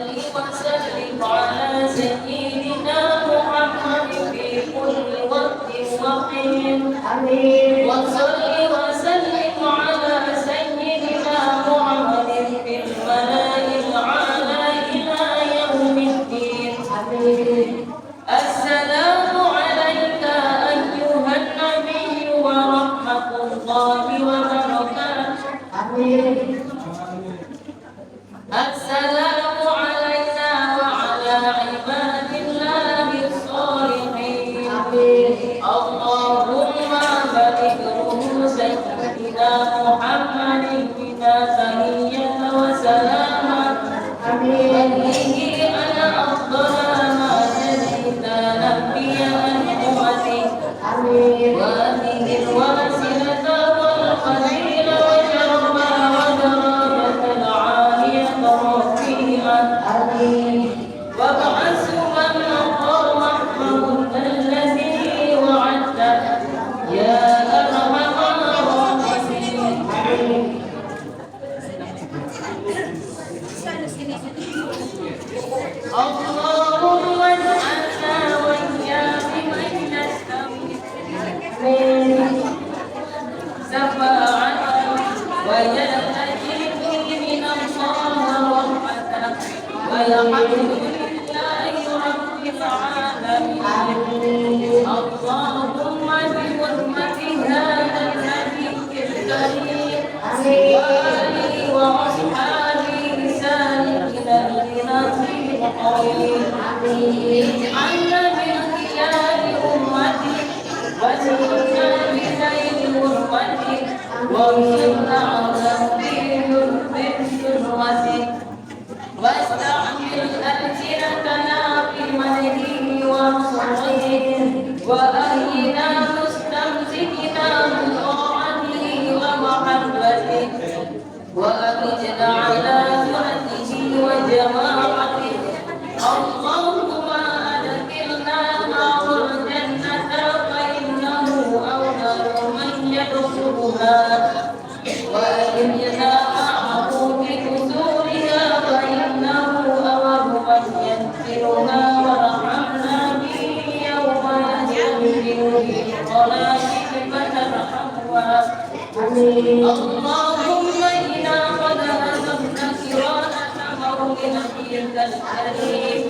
وسلم على سيدنا محمد في كل وقت وحين وصل وسلم على سيدنا محمد في الملأ الأعلى إلى يوم الدين. السلام عليك أيها النبي ورحمة الله وبركاته. السلام علينا وعلى عباد الله الصالحين. اللهم بارك سيدنا محمد بنا تحية وسلاما عليه أنا أفضل ما جزيت نبيا أمتي وهذه الوسيلة والفضيلة وشرفا ودرجة العالية رفيعا وابعث من مقام محمود الذي وعدته يا أرحم الراحمين. اللهم اجعلنا وإياك من يستمع شفاعته ويرتجي من الله رحمته والحمد لله رب العالمين. اللهم بحرمة هذا النبي الكريم وآله وأصحابه سالكين لنصيب القويم اجعلنا من خيار أمتي وزدنا بخير غرفتي وانصرنا على ذرته واستعمل ألسنتنا في مدحه ونصره وأهلنا مستمسكنا بطاعته ومحبته وأمتنا على سنته وجماعته. اللهم أدخلنا معه الجنة فإنه أولى من يدخلها وأجرنا معه في قصورها فإنه أول من يدخلها وارحمنا به يوم ينزل به الخلائق فترحمها. اللهم إنا قد أذبنا كرامة مولد نبيك الكريم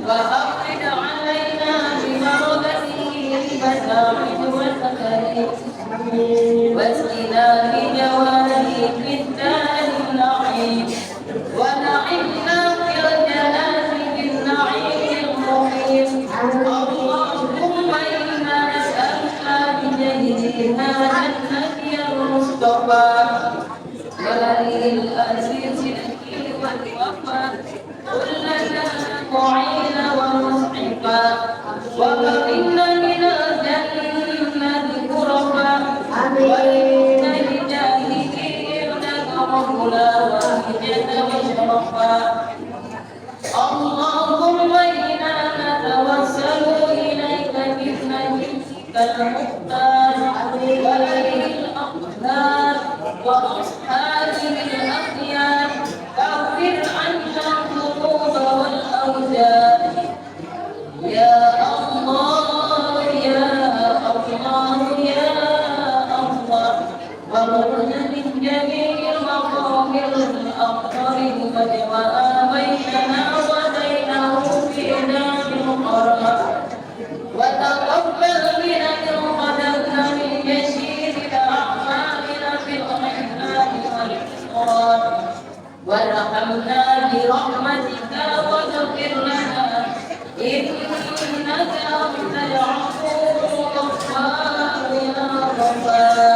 وأفرد علينا ببركته المساعد والتكريم واسقنا بجواره في الدار النعيم ونعمنا في الجنات بالنعيم المقيم. اللهم إنا نسألك بجهده هذا النبي المصطفى وآله العزيز الحكيم والوفاء كلنا معين ومسعفا وقنا من الجنة غرفا وإن لجاهده إنك مولا واحدا وشرفا. اللهم إنا نتوسل إليك بنبيك المختار وآله الأطهار وأصحابه الأخيار فاغفر عنا الذنوب والأوزار. يا الله يا الله يا الله ومرنا من جميع المقامر الأخطر وجمع بيننا وبينه في دار القرار وتقبل منا قدمنا من يسير أعمالنا في الخيرات والإسرار وارحمنا برحمتك واغفر لنا إنك أنت العفو الغفار يا غفار.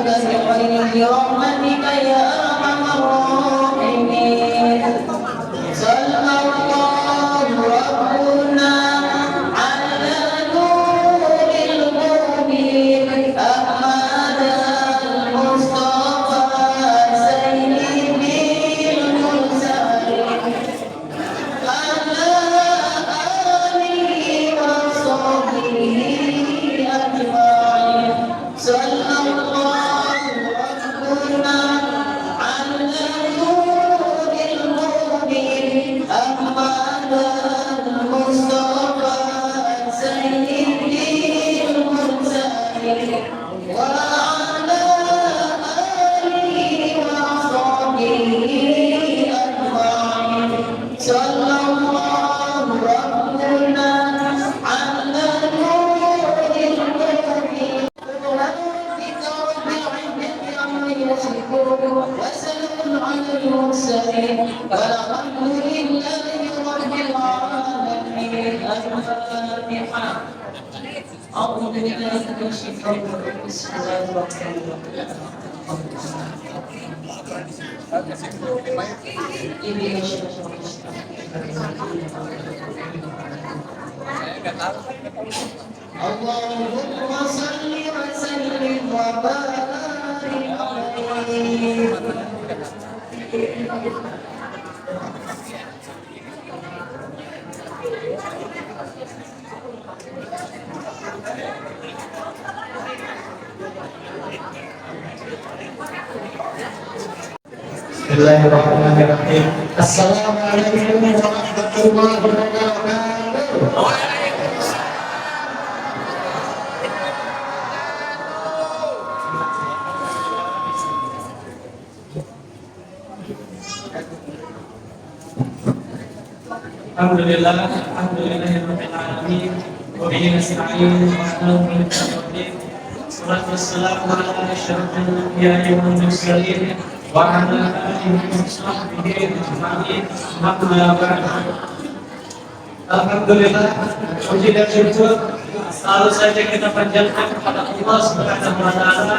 برحمتك يا أرحم الراحمين. صلى الله ربنا على نور المبين أحمد المصطفى سيد المرسلين على آله وصحبه أجمعين. صلى الله ربنا على نور المبين أحمد المصطفى سيد المرسلين وعلى آله وصحبه أجمعين. صلى الله ربنا على نور المبين وسلام على المرسلين والحمد لله رب العالمين. الفاتحة. أعوذ بالله من الشيطان الرجيم. بسم الله الرحمن الرحيم. اللهم صل وسلم وبارك عليه. Bismillahirrahmanirrahim. Assalamualaikum warahmatullahi wabarakatuh. Alhamdulillah, alhamdulillahirabbil alamin. Wa bihi nasta'in wa ala al-mursalin. Wassalatu wassalamu ala asyrafil anbiya'i wal mursalin wa ala alihi wa sahbihi ajma'in. Amma ba'd. Alhamdulillah, puji dan syukur selalu saja kita panjatkan kepada Allah Subhanahu wa taala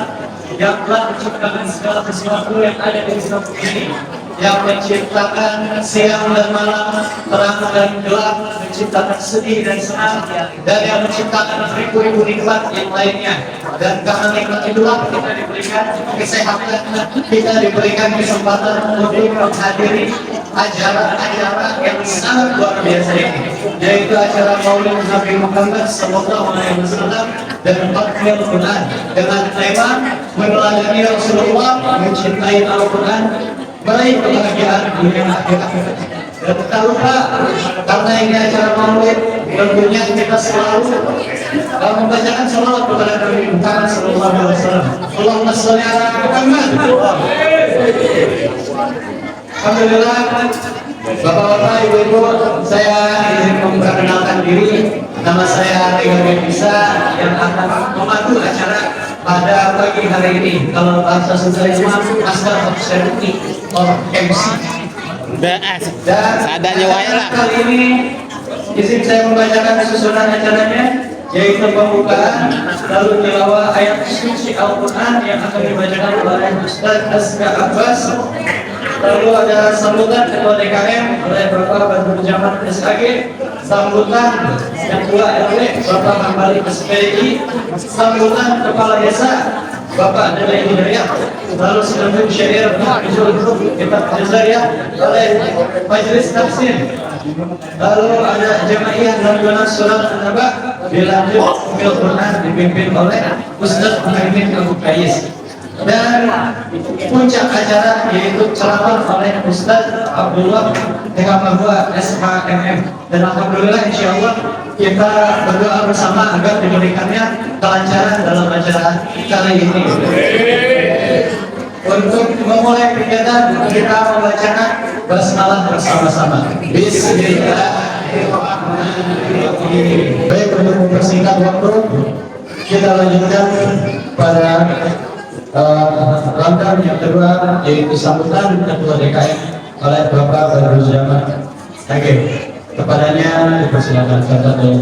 yang telah menciptakan segala sesuatu yang ada di muka bumi ini, yang menciptakan siang dan malam, terang dan gelap, menciptakan sedih dan senang, dan yang menciptakan ribu-ribu nikmat yang lainnya. Dan karena nikmat itulah kita diberikan kesehatan, kita diberikan kesempatan untuk menghadiri acara-acara yang sangat luar biasa ini, yaitu acara Maulid Nabi Muhammad Sallallahu Alaihi Wasallam dan Al Quran dengan tema meneladani Rasulullah, mencintai Al Quran, meraih kebahagiaan dunia akhirat. Dan tak lupa, karena ini acara Maulid, tentunya kita selalu membacakan salawat kepada Nabi Muhammad Sallallahu Alaihi Wasallam. Allahumma sholli ala Muhammad. Alhamdulillah, Bapak-bapak, Ibu-ibu, saya izin memperkenalkan diri. Nama saya Tega Bisa yang akan memandu acara pada pagi hari ini. Kalau bahasa Sundanya Master of Ceremony or MC. Dan kali ini izin saya membacakan susunan acaranya, yaitu pembukaan, lalu tilawah ayat suci Al-Quran yang akan dibacakan oleh Ustaz Aska Abbas. Lalu ada sambutan Ketua DKM oleh Bapak Badrul Jamal SAG, sambutan Ketua RW Bapak Hambali SPI, sambutan Kepala Desa Bapak Adela Hidayat, lalu selanjutnya syair kita Jazariah oleh Majelis Tafsir. Lalu ada Jamaiyah Lantunan Surat An-Naba dilanjut Bil Quran dipimpin oleh Ustaz Muhammad Abu Qais. Dan puncak acara yaitu ceramah oleh Ustaz Abdullah Mahbua SHMM. Dan alhamdulillah insyaallah kita berdoa bersama agar diberikannya kelancaran dalam acara kali ini. Untuk memulai kegiatan kita membacakan basmalah bersama-sama. Bismillahirrahmanirrahim. Baik, untuk mempersingkat waktu, kita lanjutkan pada rangkaian yang kedua, yaitu sambutan Ketua DKM oleh Bapak Badrul Jamal. Oke, kepadanya dipersilakan kata dan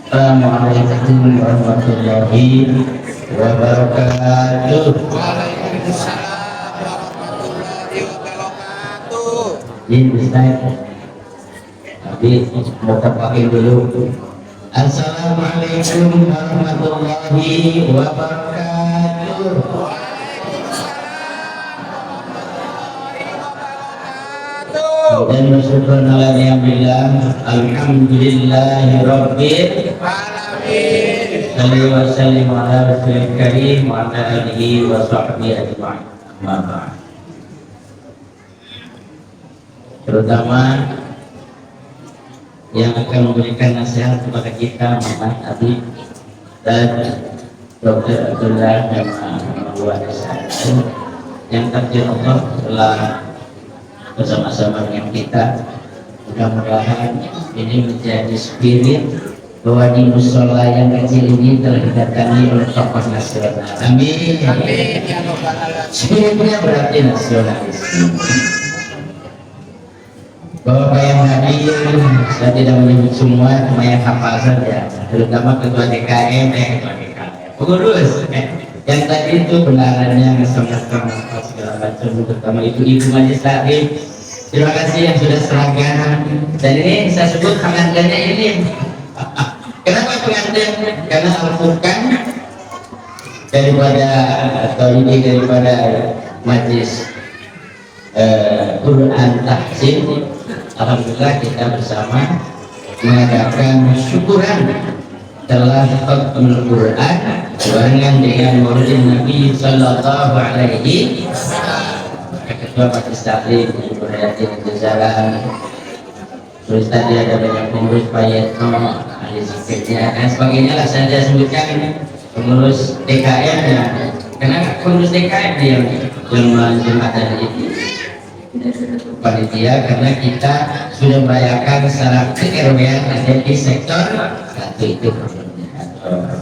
Assalamualaikum warahmatullahi wabarakatuh. Waalaikumsalam warahmatullahi wabarakatuh. Ini Ustaz, tapi mau pakai dulu. Assalamualaikum warahmatullahi wabarakatuh. Dan bersyukur Allah yang bilang alhamdulillahi rabbil Alamin. Salli wa sallim ala rasulil karim wa ala alihi wa sahbihi ajma'in. Amma ba'd. Terutama yang akan memberikan nasihat kepada kita Muhammad Habib dan Dr. Abdullah dan Muhammad yang takdir Allah telah bersama-sama dengan kita. Mudah-mudahan ini menjadi spirit bahwa di musola yang kecil ini telah didatangi oleh tokoh nasional. Amin. Amin ya rabbal alamin. Spiritnya berarti nasionalis. Bapak yang hadir, saya tidak menyebut semua, cuma yang hafal saja, terutama ketua DKM, ketua DKM, pengurus. Yang tadi itu benarannya ngesong-ngesong segala macam, terutama ibu-ibu majelis taklim. Terima kasih yang sudah seragam. Dan ini saya sebut pengantinnya ini. Kenapa pengantin? Karena Al-Furqan daripada atau ini daripada majelis Quran Tahsin. Alhamdulillah kita bersama mengadakan syukuran telah khatmul Quran barengan dengan Maulid Nabi Sallallahu Alaihi Wasallam. Ketua Majelis Taklim Ibu Hayatin Jazaran. Terus tadi ada banyak pengurus Payetno, ahli zikirnya dan sebagainya lah saya sebutkan pengurus DKM ya. Karena pengurus DKM yang Jumatan ini panitia karena kita sudah merayakan secara ke-RW-an ada di sektor satu itu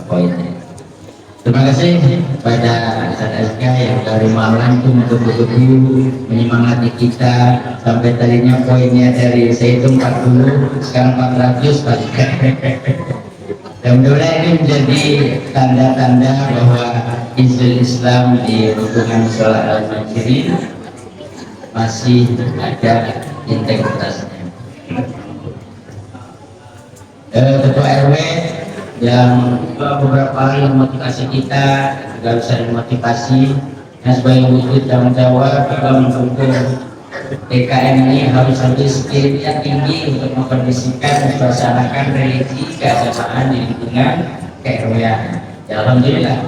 poinnya. Terima kasih pada Ustaz Azka yang dari malam itu betul-betul menyemangati kita sampai tadinya poinnya dari saya itu 40 sekarang 400 Pak. Dan mudah-mudahan ini menjadi tanda-tanda bahwa Hizbul Islam di lingkungan Sholat Al-Majirin masih ada integritasnya. Ketua RW yang beberapa hal yang motivasi kita juga bisa dimotivasi dan sebagai wujud tanggung jawab kita mendukung DKM ini harus spiritnya tinggi untuk mengkondisikan melaksanakan religi keagamaan di lingkungan KRW-an. Ya, alhamdulillah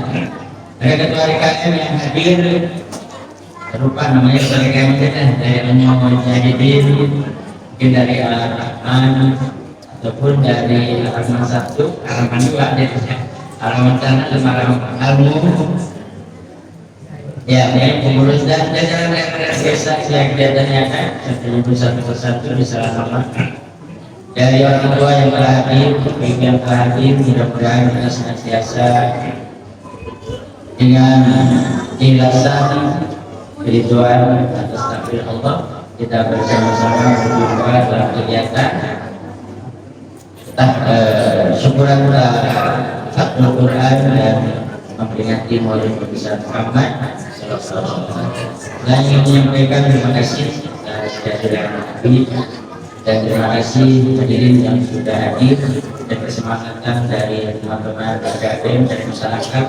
ada ketua DKM yang hadir. Lupa namanya sebagai kami dari Mujahidin, mungkin dari Al-Rahman ataupun dari Al-Rahman 1, Al-Rahman 2 Al-Rahman sana dan Al-Rahman Almu. Ya, yang pengurus dan jajaran biasa yang kegiatannya akan satu persatu bisa lama. Dari orang tua yang telah hadir, ibu yang telah hadir, mudah-mudahan kita senantiasa dengan ikhlasan keriduan atas takdir Allah kita bersama-sama berjumpa dalam kegiatan syukuran khatmul Quran dan memperingati Maulid Nabi Muhammad sallallahu alaihi wasallam. Dan ingin menyampaikan terima kasih kepada Nabi dan terima kasih hadirin yang sudah hadir dan kesempatan dari teman-teman DKM dan masyarakat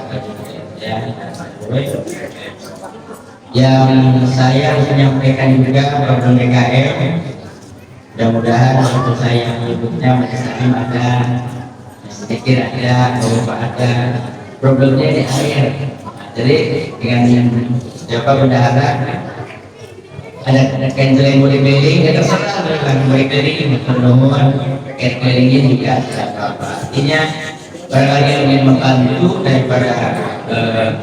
yang saya menyampaikan juga program DKM. Mudah-mudahan untuk saya menyebutnya majelis ada sedikit ada beberapa ada problemnya di akhir. Jadi dengan siapa bendahara ada canceling mulai keliling ya terserah dengan mulai keliling berdoa kelilingnya juga tidak apa-apa. Artinya barangkali yang ingin membantu daripada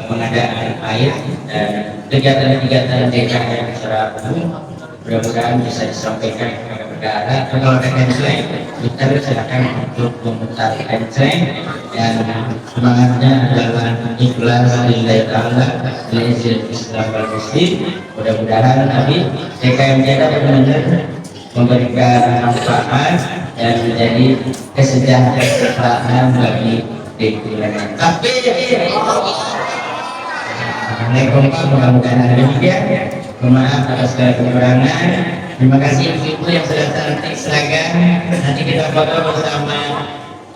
pengadaan air dan kegiatan-kegiatan DKM secara umum mudah-mudahan bisa disampaikan kepada negara. Kalau ada canceling kita silakan untuk memutar canceling dan semangatnya adalah ikhlas lillahi ta'ala lillahi Islam wal Muslim. Mudah-mudahan nanti DKM kita benar-benar memberikan manfaat dan menjadi kesejahteraan bagi lingkungan. Tapi Assalamualaikum, mudah-mudahan ada demikian. Maaf atas segala kekurangan. Terima kasih ibu yang sudah cantik seragam. Nanti kita foto bersama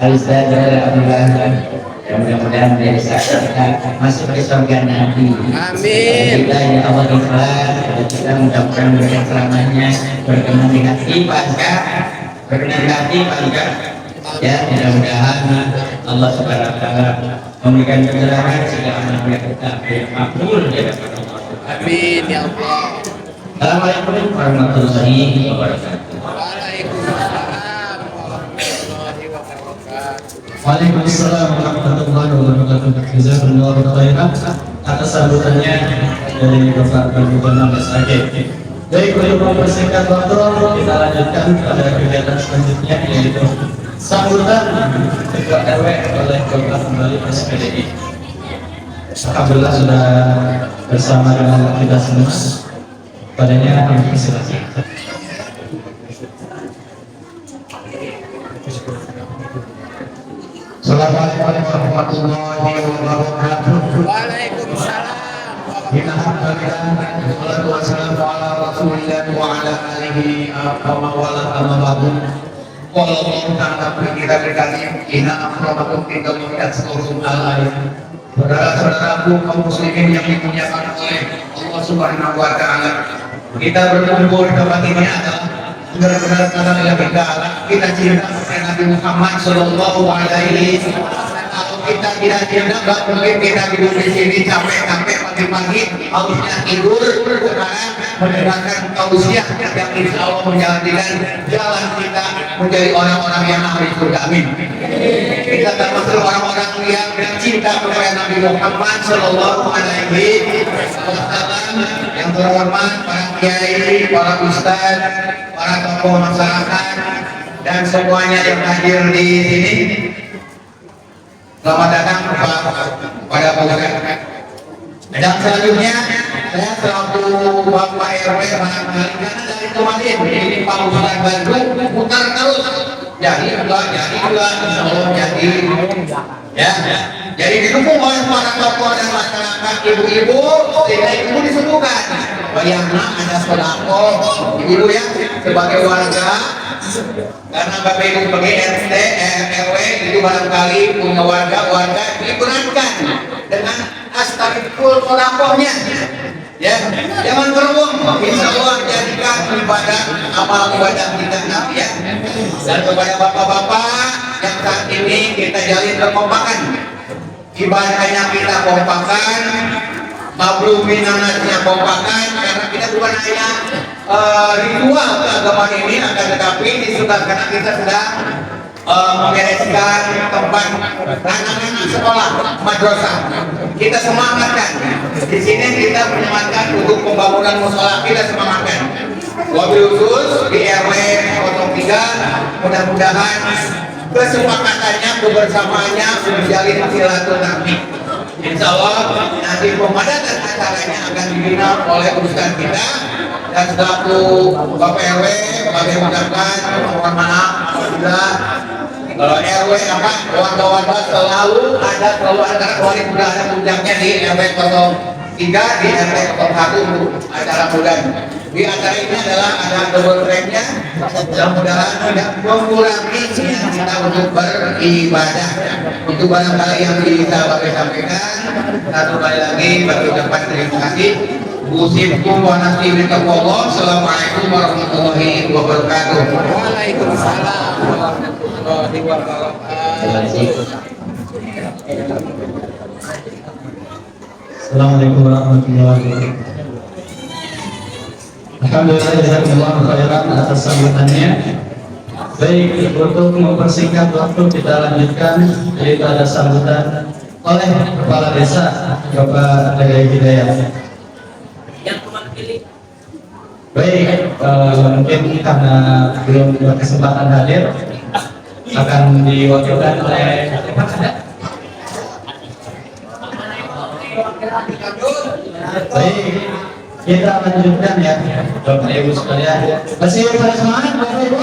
Al-Ustaz Abdullah. Ya, mudah-mudahan menjadi saksi kita masuk ke surga nanti. Amin. Kita ya Allah ikhlas, kita mudah-mudahan memberikan ceramahnya berkenan di hati Pak Azka, berkenan di hati Pak Azka. Ya, mudah-mudahan Allah Subhanahu wa taala memberikan pencerahan sehingga amal kita makbul ya. Amin ya Allah. Assalamualaikum warahmatullahi wabarakatuh. Waalaikumsalam warahmatullahi wabarakatuh. Waalaikumsalam warahmatullahi wabarakatuh. Jazakumullahu khairan atas sambutannya dari Bapak Gubernur SAG. Baik, untuk mempersingkat waktu, kita lanjutkan pada kegiatan selanjutnya, yaitu sambutan Ketua RW oleh Bapak kembali SPDI. Alhamdulillah sudah bersama dengan kita semua. Padanya kami persilakan. Assalamualaikum warahmatullahi wabarakatuh. Waalaikumsalam. Wassalatu wassalamu ala Rasulillah wa ala alihi wa wala amma ba'du. Qala Allah ta'ala fi kitabil karim, inna akramakum indallahi atqakum al-ayat. Saudara-saudaraku kaum muslimin yang dimuliakan oleh Allah Subhanahu wa taala, kita berkumpul di tempat ini adalah benar-benar karena kita cinta kepada Nabi Muhammad Sallallahu Alaihi Wasallam. Kalau kita tidak cinta, nggak mungkin kita tidur di sini capek-capek pagi-pagi harusnya tidur. Sekarang mendengarkan tausiah yang insya Allah menjadikan jalan kita menjadi orang-orang yang ahli surga. Amin. Kita termasuk orang-orang yang cinta kepada Nabi Muhammad Sallallahu Alaihi Wasallam. Yang terhormat para kiai, para ustaz, para tokoh masyarakat dan semuanya yang hadir di sini. Selamat datang pada pembukaan. Dan selanjutnya saya selaku Bapak RW karena dari kemarin ini Pak Ustaz Bandung putar terus. Jadi insya Allah jadi. Ya. Jadi didukung oleh para tokoh dan masyarakat, ibu-ibu, sehingga ibu disembuhkan. Bayangkan ada sodako, ibu ya sebagai warga, karena Bapak Ibu sebagai RT, RW itu barangkali punya warga diberatkan dengan astagfirullah sodakohnya. Ya, jangan beruang. Insya Allah jadikan ibadah amal ibadah kita nanti ya. Dan kepada bapak-bapak yang saat ini kita jalin kekompakan. Ibadahnya kita kompakan, mablumin anaknya kompakan, karena kita bukan hanya ritual keagamaan ini, akan tetapi disukai karena kita sedang membereskan tempat anak-anak sekolah madrasah. Kita semangatkan. Di sini kita menyemangatkan untuk pembangunan musola, kita semangatkan. Wabil khusus di RW 03, mudah-mudahan kesepakatannya, kebersamaannya menjalin silaturahmi. Insya Allah nanti pemadatan acaranya akan dibina oleh ustaz kita dan selaku Bapak RW sebagai mengucapkan mohon maaf apabila RW warga-warga selalu ada sudah ada puncaknya di RW 03 di RW 01 untuk acara bulan. Di acara ini adalah ada double tracknya, mudah-mudahan tidak mengurangi niat kita untuk beribadah. Itu barangkali yang bisa Bapak sampaikan. Satu kali lagi bagi ucapan terima kasih. Usikum wa nasibi taqwallah. Assalamualaikum warahmatullahi wabarakatuh. Waalaikumsalam warahmatullahi wabarakatuh. Assalamualaikum warahmatullahi wabarakatuh. Alhamdulillah, jazakumullahu khairan atas sambutannya. Baik, untuk mempersingkat waktu kita lanjutkan, yaitu ada sambutan oleh Kepala Desa Bapak Daya Hidayat. Baik, mungkin karena belum berkesempatan hadir, akan diwakilkan oleh baik, kita lanjutkan ya Bapak Ibu sekalian. Masih pada semangat Bapak Ibu?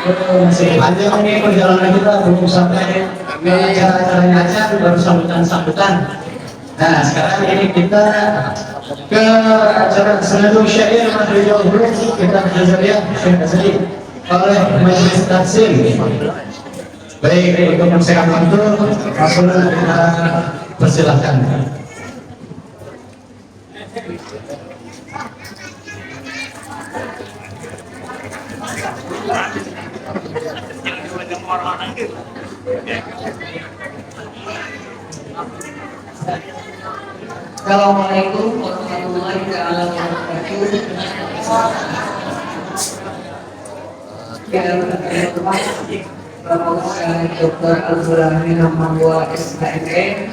Masih panjang nih perjalanan kita, belum sampai ke acara-acaranya aja, baru sambutan-sambutan. Nah, sekarang ini kita ke acara senandung syair Mahrijal Huruf kita Jazariah Syekh Azali oleh Majelis Taksim. Baik, untuk mempersiapkan waktu, langsung kita persilahkan. Assalamualaikum warahmatullahi wabarakatuh. Yang terhormat Bapak Dr. Al-Burhanin Hamdulillah SHME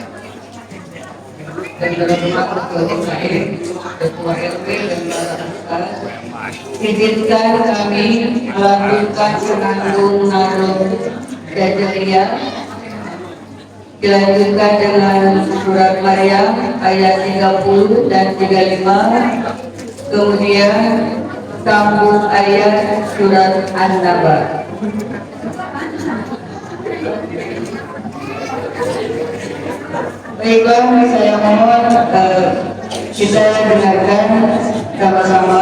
dan terhormat Ketua DKM, Ketua RW dan para ustaz, izinkan kami melanjutkan senandung Nadum Jajariyah. Dilanjutkan dengan surat Maryam ayat 30 dan 35, kemudian sambung ayat surat An-Naba. Baiklah, saya mohon kita dengarkan sama-sama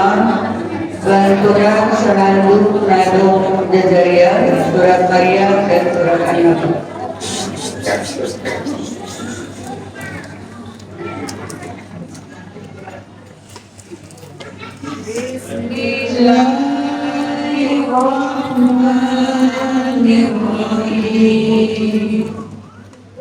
lantunan senandung Nadum Jajariyah, surat Maryam dan surat An-Naba. Bismillahirrahmanirrahim. Wa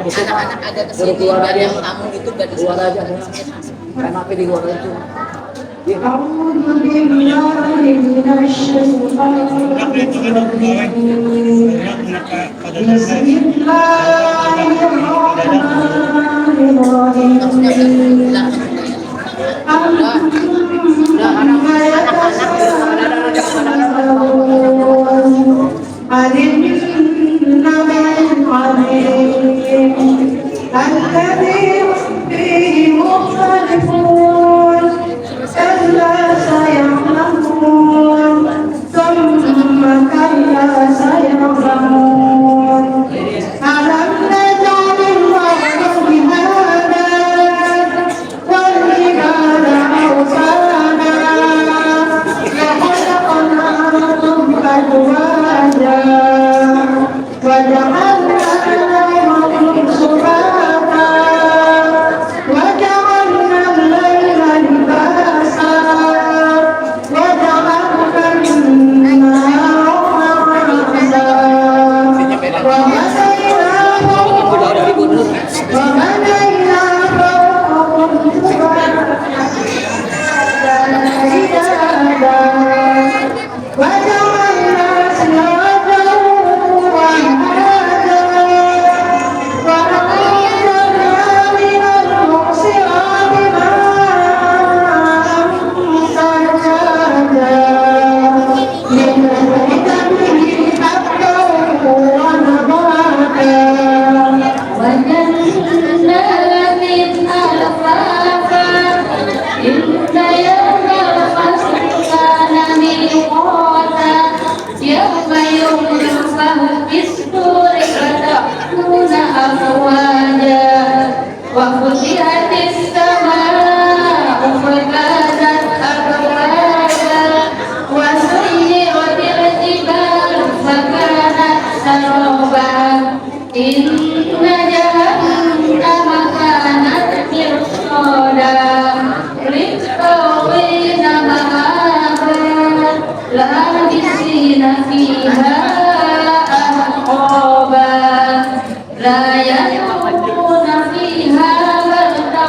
Anak-anak ada kesini gak ada yang tamu itu gak di luar aja karena di luar itu وجعلنا لهم شركاء من ألفافا إن يوم الفصل كان ميقاتا يوم ينفخ في الصور فتأتون أفواجا وفتحت السماء فكانت أبوابا وسيرت الجبال فكانت سرابا إن جهنم كانت مرصادا للطاغين مآبا لابسين فيها أحقابا لا يذوقون فيها بردا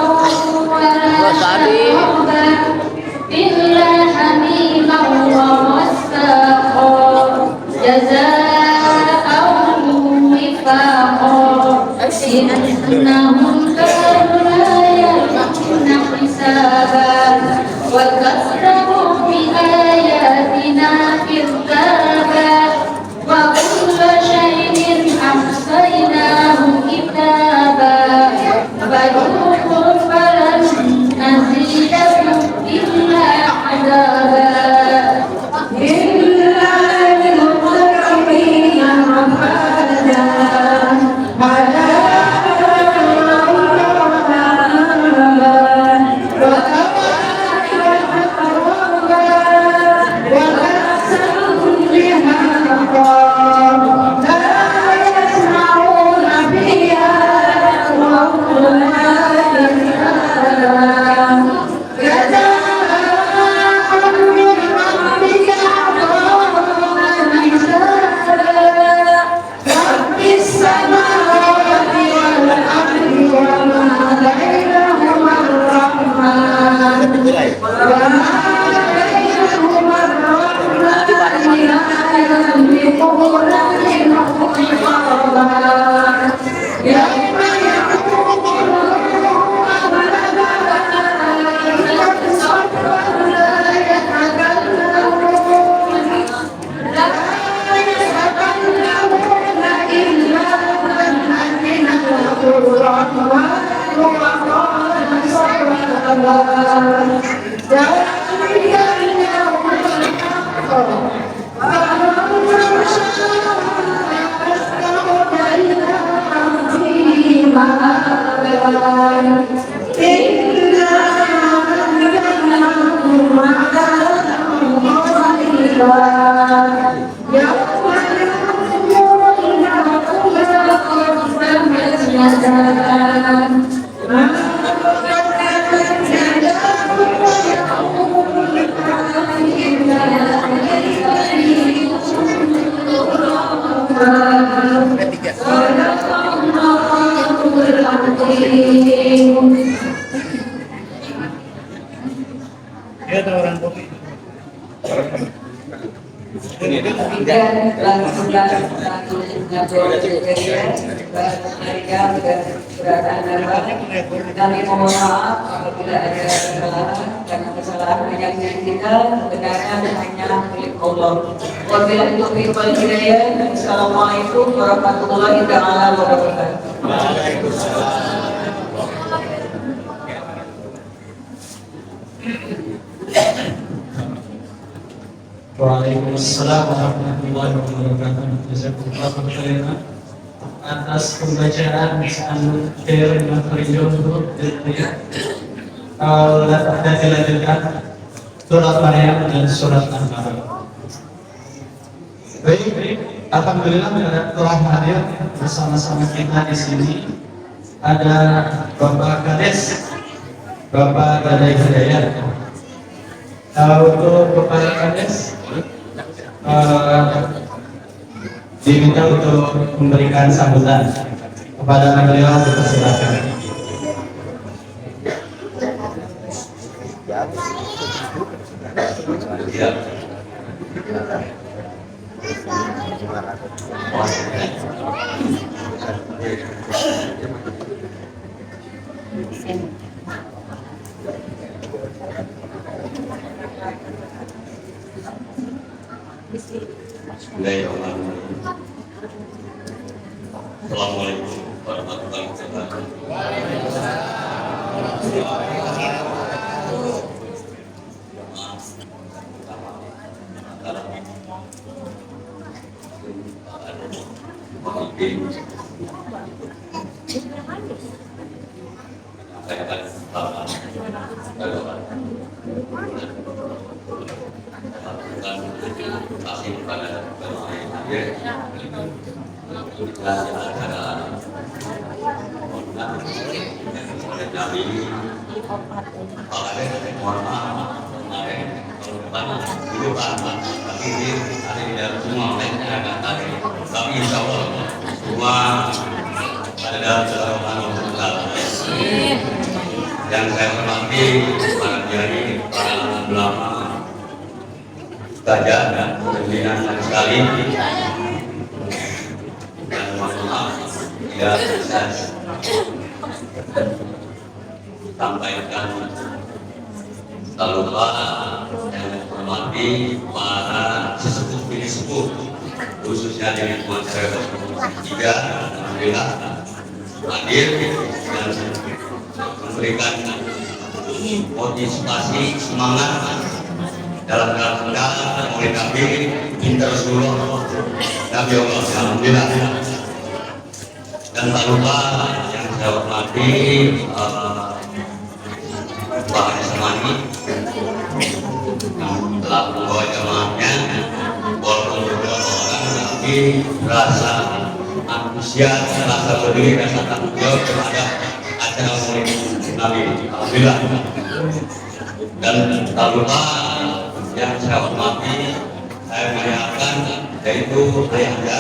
ولا شرابا إلا حميما وغساقا جزاء وفاقا إنهم كانوا لا يرجون حسابا وكذبوا بآياتنا كذابا وكل شيء أحصيناه كتابا فذوقوا فلن نزيدكم إلا عذابا إلا للمتقين مفازا Kami mohon maaf apabila ada kesalahan karena kesalahan yang kita sebenarnya hanya milik Allah. Wabillahi taufiq wal hidayah. Assalamualaikum warahmatullahi taala wabarakatuh. Waalaikumsalam warahmatullahi wabarakatuh. Jazakumullah khairan atas pembacaan materi untuk dilanjutkan surat Maryam dan surat An-Nahl. Baik, alhamdulillah telah hadir bersama-sama kita di sini. Ada Bapak Kades, Bapak Dadai Hidayat. Untuk Bapak Kades diminta untuk memberikan sambutan kepada beliau, dipersilakan. Assalamualaikum warahmatullahi wabarakatuh. Tapi insya Allah semua ada dalam Subhanahu yang saya hormati para kiai, para ulama, ustazah dan pimpinan sekali, dan mohon maaf tidak bisa sampaikan. Tak lupa yang hormati para sesepuh bini sepuh, khususnya di lingkungan saya tiga, alhamdulillah hadir dan memberikan motivasi semangat dalam rangka melengkapi Inter Rasulullah Nabi Allah, alhamdulillah. Dan tak lupa yang saya hormati Pak Hasamani yang telah membawa jamaahnya, walaupun beberapa orang tapi rasa antusias, rasa peduli, rasa tanggung jawab terhadap acara Maulid Nabi, alhamdulillah. Dan tak lupa yang saya hormati, saya muliakan, yaitu ayahanda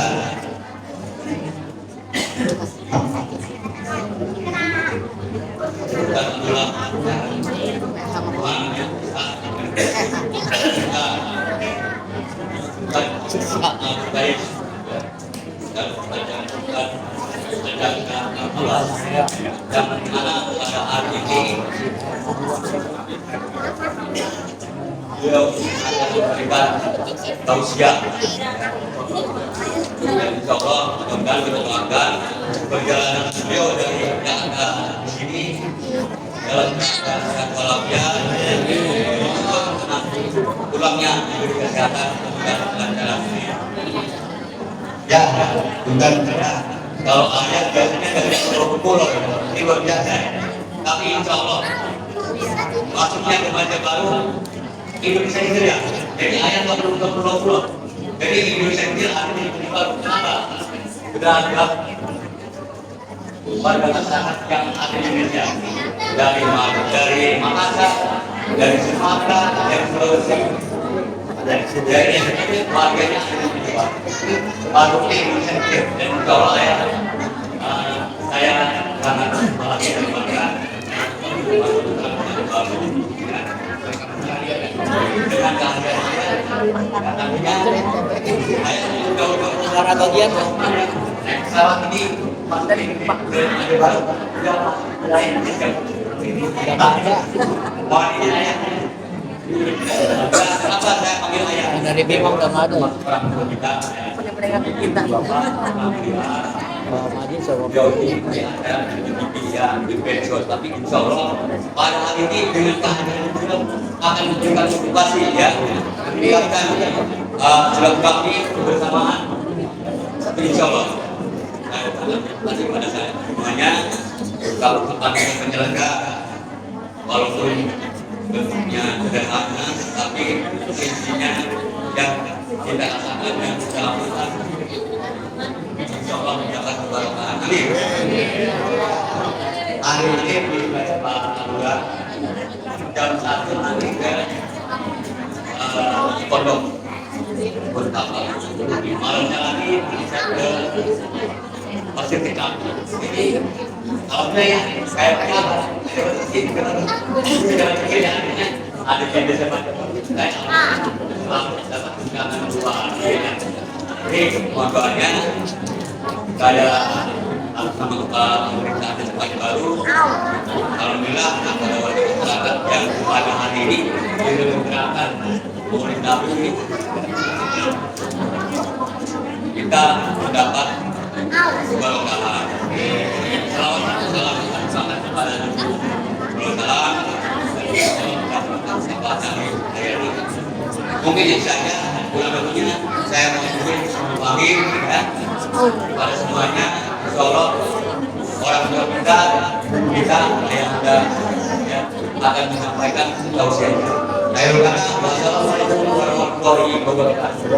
dan itulah Tuhan yang baik dan mana pada hari ini beliau akan memberikan tausiah dan insya Allah mudah-mudahan kita doakan perjalanan beliau dari Jakarta di sini dalam keadaan sehat walafiat, pulangnya diberi kesehatan dan kelancaran. Ya, bukan kalau ayat biasanya dari pulau ini luar biasa, tapi insya Allah masuknya ke Banjarbaru Indonesia Inggris ya. Jadi ayat bukan pulau. Jadi Indonesia Inggris ada di Banjarbaru. Kenapa? Sudah ada warga masyarakat yang ada di Indonesia dari Makassar, dari Sumatera, dari Sulawesi, dari warganya ada di Banjarbaru. Baru Indonesia Inggris dan kalau saya sangat bahagia dan bangga dengan kehadiran Karena bagian pesawat ini pasti ada baru lain kenapa saya panggil ayah? dari Bima udah nggak ada. Jauh ini ada di medsos, tapi insya Allah pada hari ini dengan kehadiran beliau akan memberikan motivasi ya, meningkatkan silaturahmi kebersamaan. Insya Allah. Terima pada saya semuanya. Kalau pertandingan penyelenggara, walaupun bentuknya sederhana, tapi intinya yang kita rasakan dan kita lakukan, insya Allah mendapat keberkahan. Amin. Hari ini di Pak Lurah jam 1 nanti ke Pondok Bertapa. Malamnya lagi bisa ke Pasir Tekam. Ini alhamdulillah ya, kayak apa? Ada yang bisa baca. Selamat dapat undangan luar. Ini mohon doanya saya sama kepala pemerintah dan Banjarbaru. Alhamdulillah ada warga masyarakat yang pada hari ini digerakkan pemerintah ini kita mendapat keberkahan. Selamat kepada Nabi. mungkin saja kurang lebihnya saya mau pahit ya pada semuanya. Insya Allah orang tua kita yang sudah ya, akan menyampaikan tausiahnya. Akhirul kata, wassalamualaikum warahmatullahi wabarakatuh.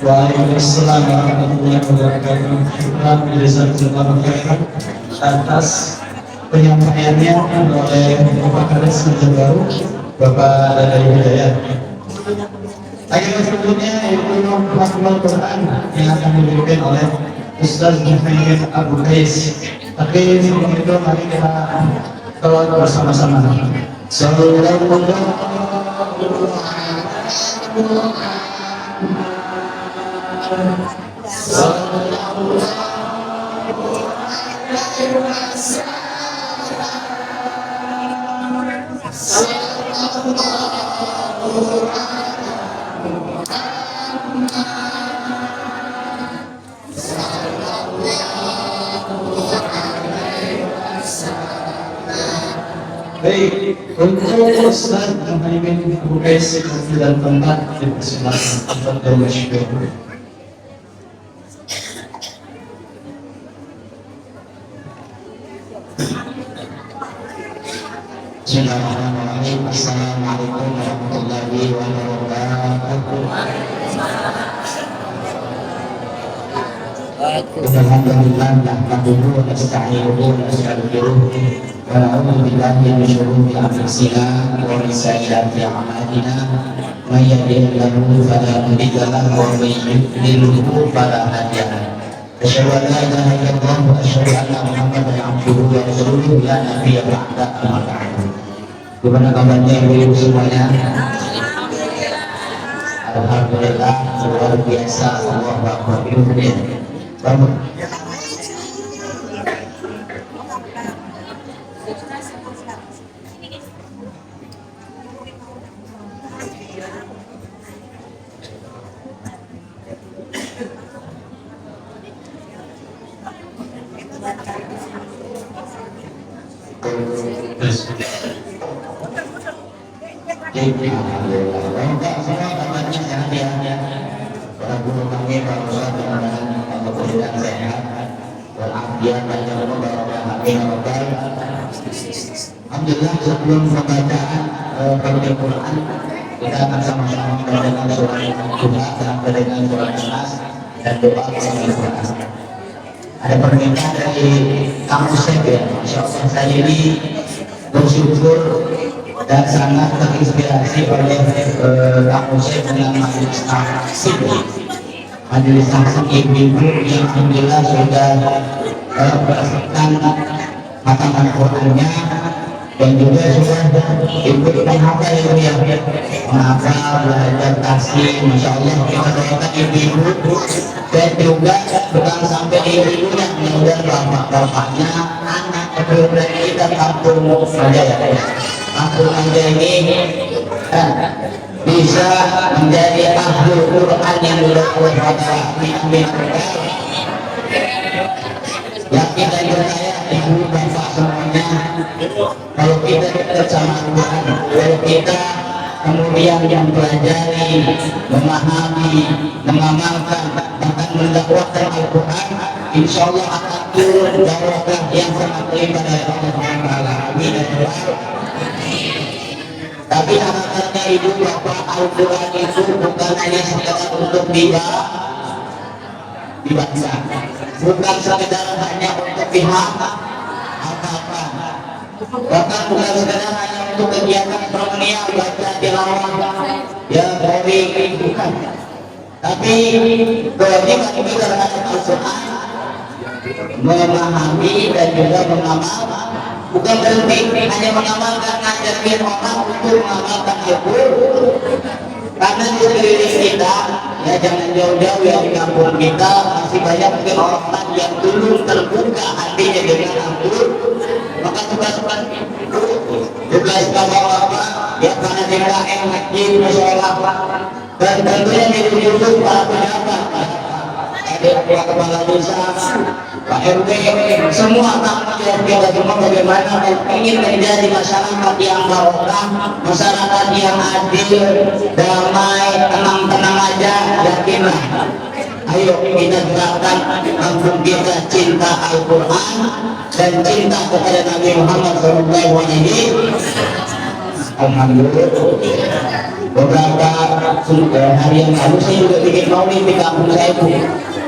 Waalaikumsalam warahmatullahi wabarakatuh. Syukran Desa Jakarta atas penyampaiannya oleh Bapak Kades Menteri Baru, Bapak Dadai Hidayat. Agenda selanjutnya yaitu Mahfal Quran yang akan dipimpin oleh Ustaz Muhammad Abu Qais. Tapi sebelum itu mari kita selawat bersama-sama. Sallallahu Baik, untuk Ustaz Muhammad Abu Qais dan tempat dipersilakan untuk bermasyhur. Bismillahirrahmanirrahim. Assalamualaikum warahmatullahi wabarakatuh. Alhamdulillah nahmaduhu wa nasta'inuhu wa nastaghfiruh wa na'udzu billahi min shururi anfusina wa min sayyiati a'malina. May yahdihillahu fala mudilla lahu wa may yudlilhu fala hadiya lahu. Asyhadu an la ilaha illallah wa asyhadu anna Muhammadan abduhu wa rasuluhu la nabiyya ba'da amma ba'du. Gimana kabarnya ibu-ibu semuanya? Alhamdulillah luar biasa, Allahu Akbar. Bangun. Alhamdulillah sebelum pembacaan kajian Quran kita akan sama-sama mendengarkan surah Al-Qur'an dan mendengarkan surah Al-Nas dan doa Al-Qur'an. Ada permintaan dari Kang Usep ya, Masya Allah saya ini bersyukur dan sangat terinspirasi oleh Kang Usep dengan majelis taksim, majelis taksim ibu-ibu yang alhamdulillah sudah berdasarkan hafalan Qur'annya dan juga sudah ikut menghafal yang menghafal, belajar tasbih. Masya Allah kita doakan ibu-ibu dan juga bukan sampai ibu-ibunya, mudah bapak-bapaknya, anak kedua kita kampung saja ya. Kampung saja ini bisa menjadi ahlul Quran yang berkualitas. Amin. Yakin dan percaya ibu bapak semuanya, kalau kita dekat sama Tuhan, kalau kita kemudian yang pelajari, memahami, mengamalkan, bahkan mendakwakan Al-Quran, insya Allah akan turun barokah yang sangat limpah dari Allah Taala. Amin. Tapi harapannya ibu bapak, Al-Quran itu bukan hanya sekedar untuk dibaca, bukan sekedar hanya untuk apa-apa, bahkan bukan sekedar hanya untuk kegiatan seremonial baca tilawah ya dari bukan, tapi kewajiban kita terhadap Al-Quran memahami dan juga mengamalkan, bukan berhenti hanya mengamalkan, ngajarin orang untuk mengamalkan Al-Quran. Karena di sekeliling kita, ya jangan jauh-jauh ya, di kampung kita masih banyak mungkin orang yang dulu terbuka hatinya dengan Al-Quran, maka tugas-tugas itu tugas bapak-bapak ya karena DKM masjid, musyola dan tentunya di para pejabat Pak Kepala Desa, Pak RW, semua tanggung jawab kita semua bagaimana ingin menjadi masyarakat yang barokah, masyarakat yang adil, damai, tenang-tenang aja, yakinlah. Ayo kita gerakan kampung kita cinta Al-Quran dan cinta kepada Nabi Muhammad SAW. Alhamdulillah. Beberapa hari yang lalu saya juga bikin maulid di kampung saya itu.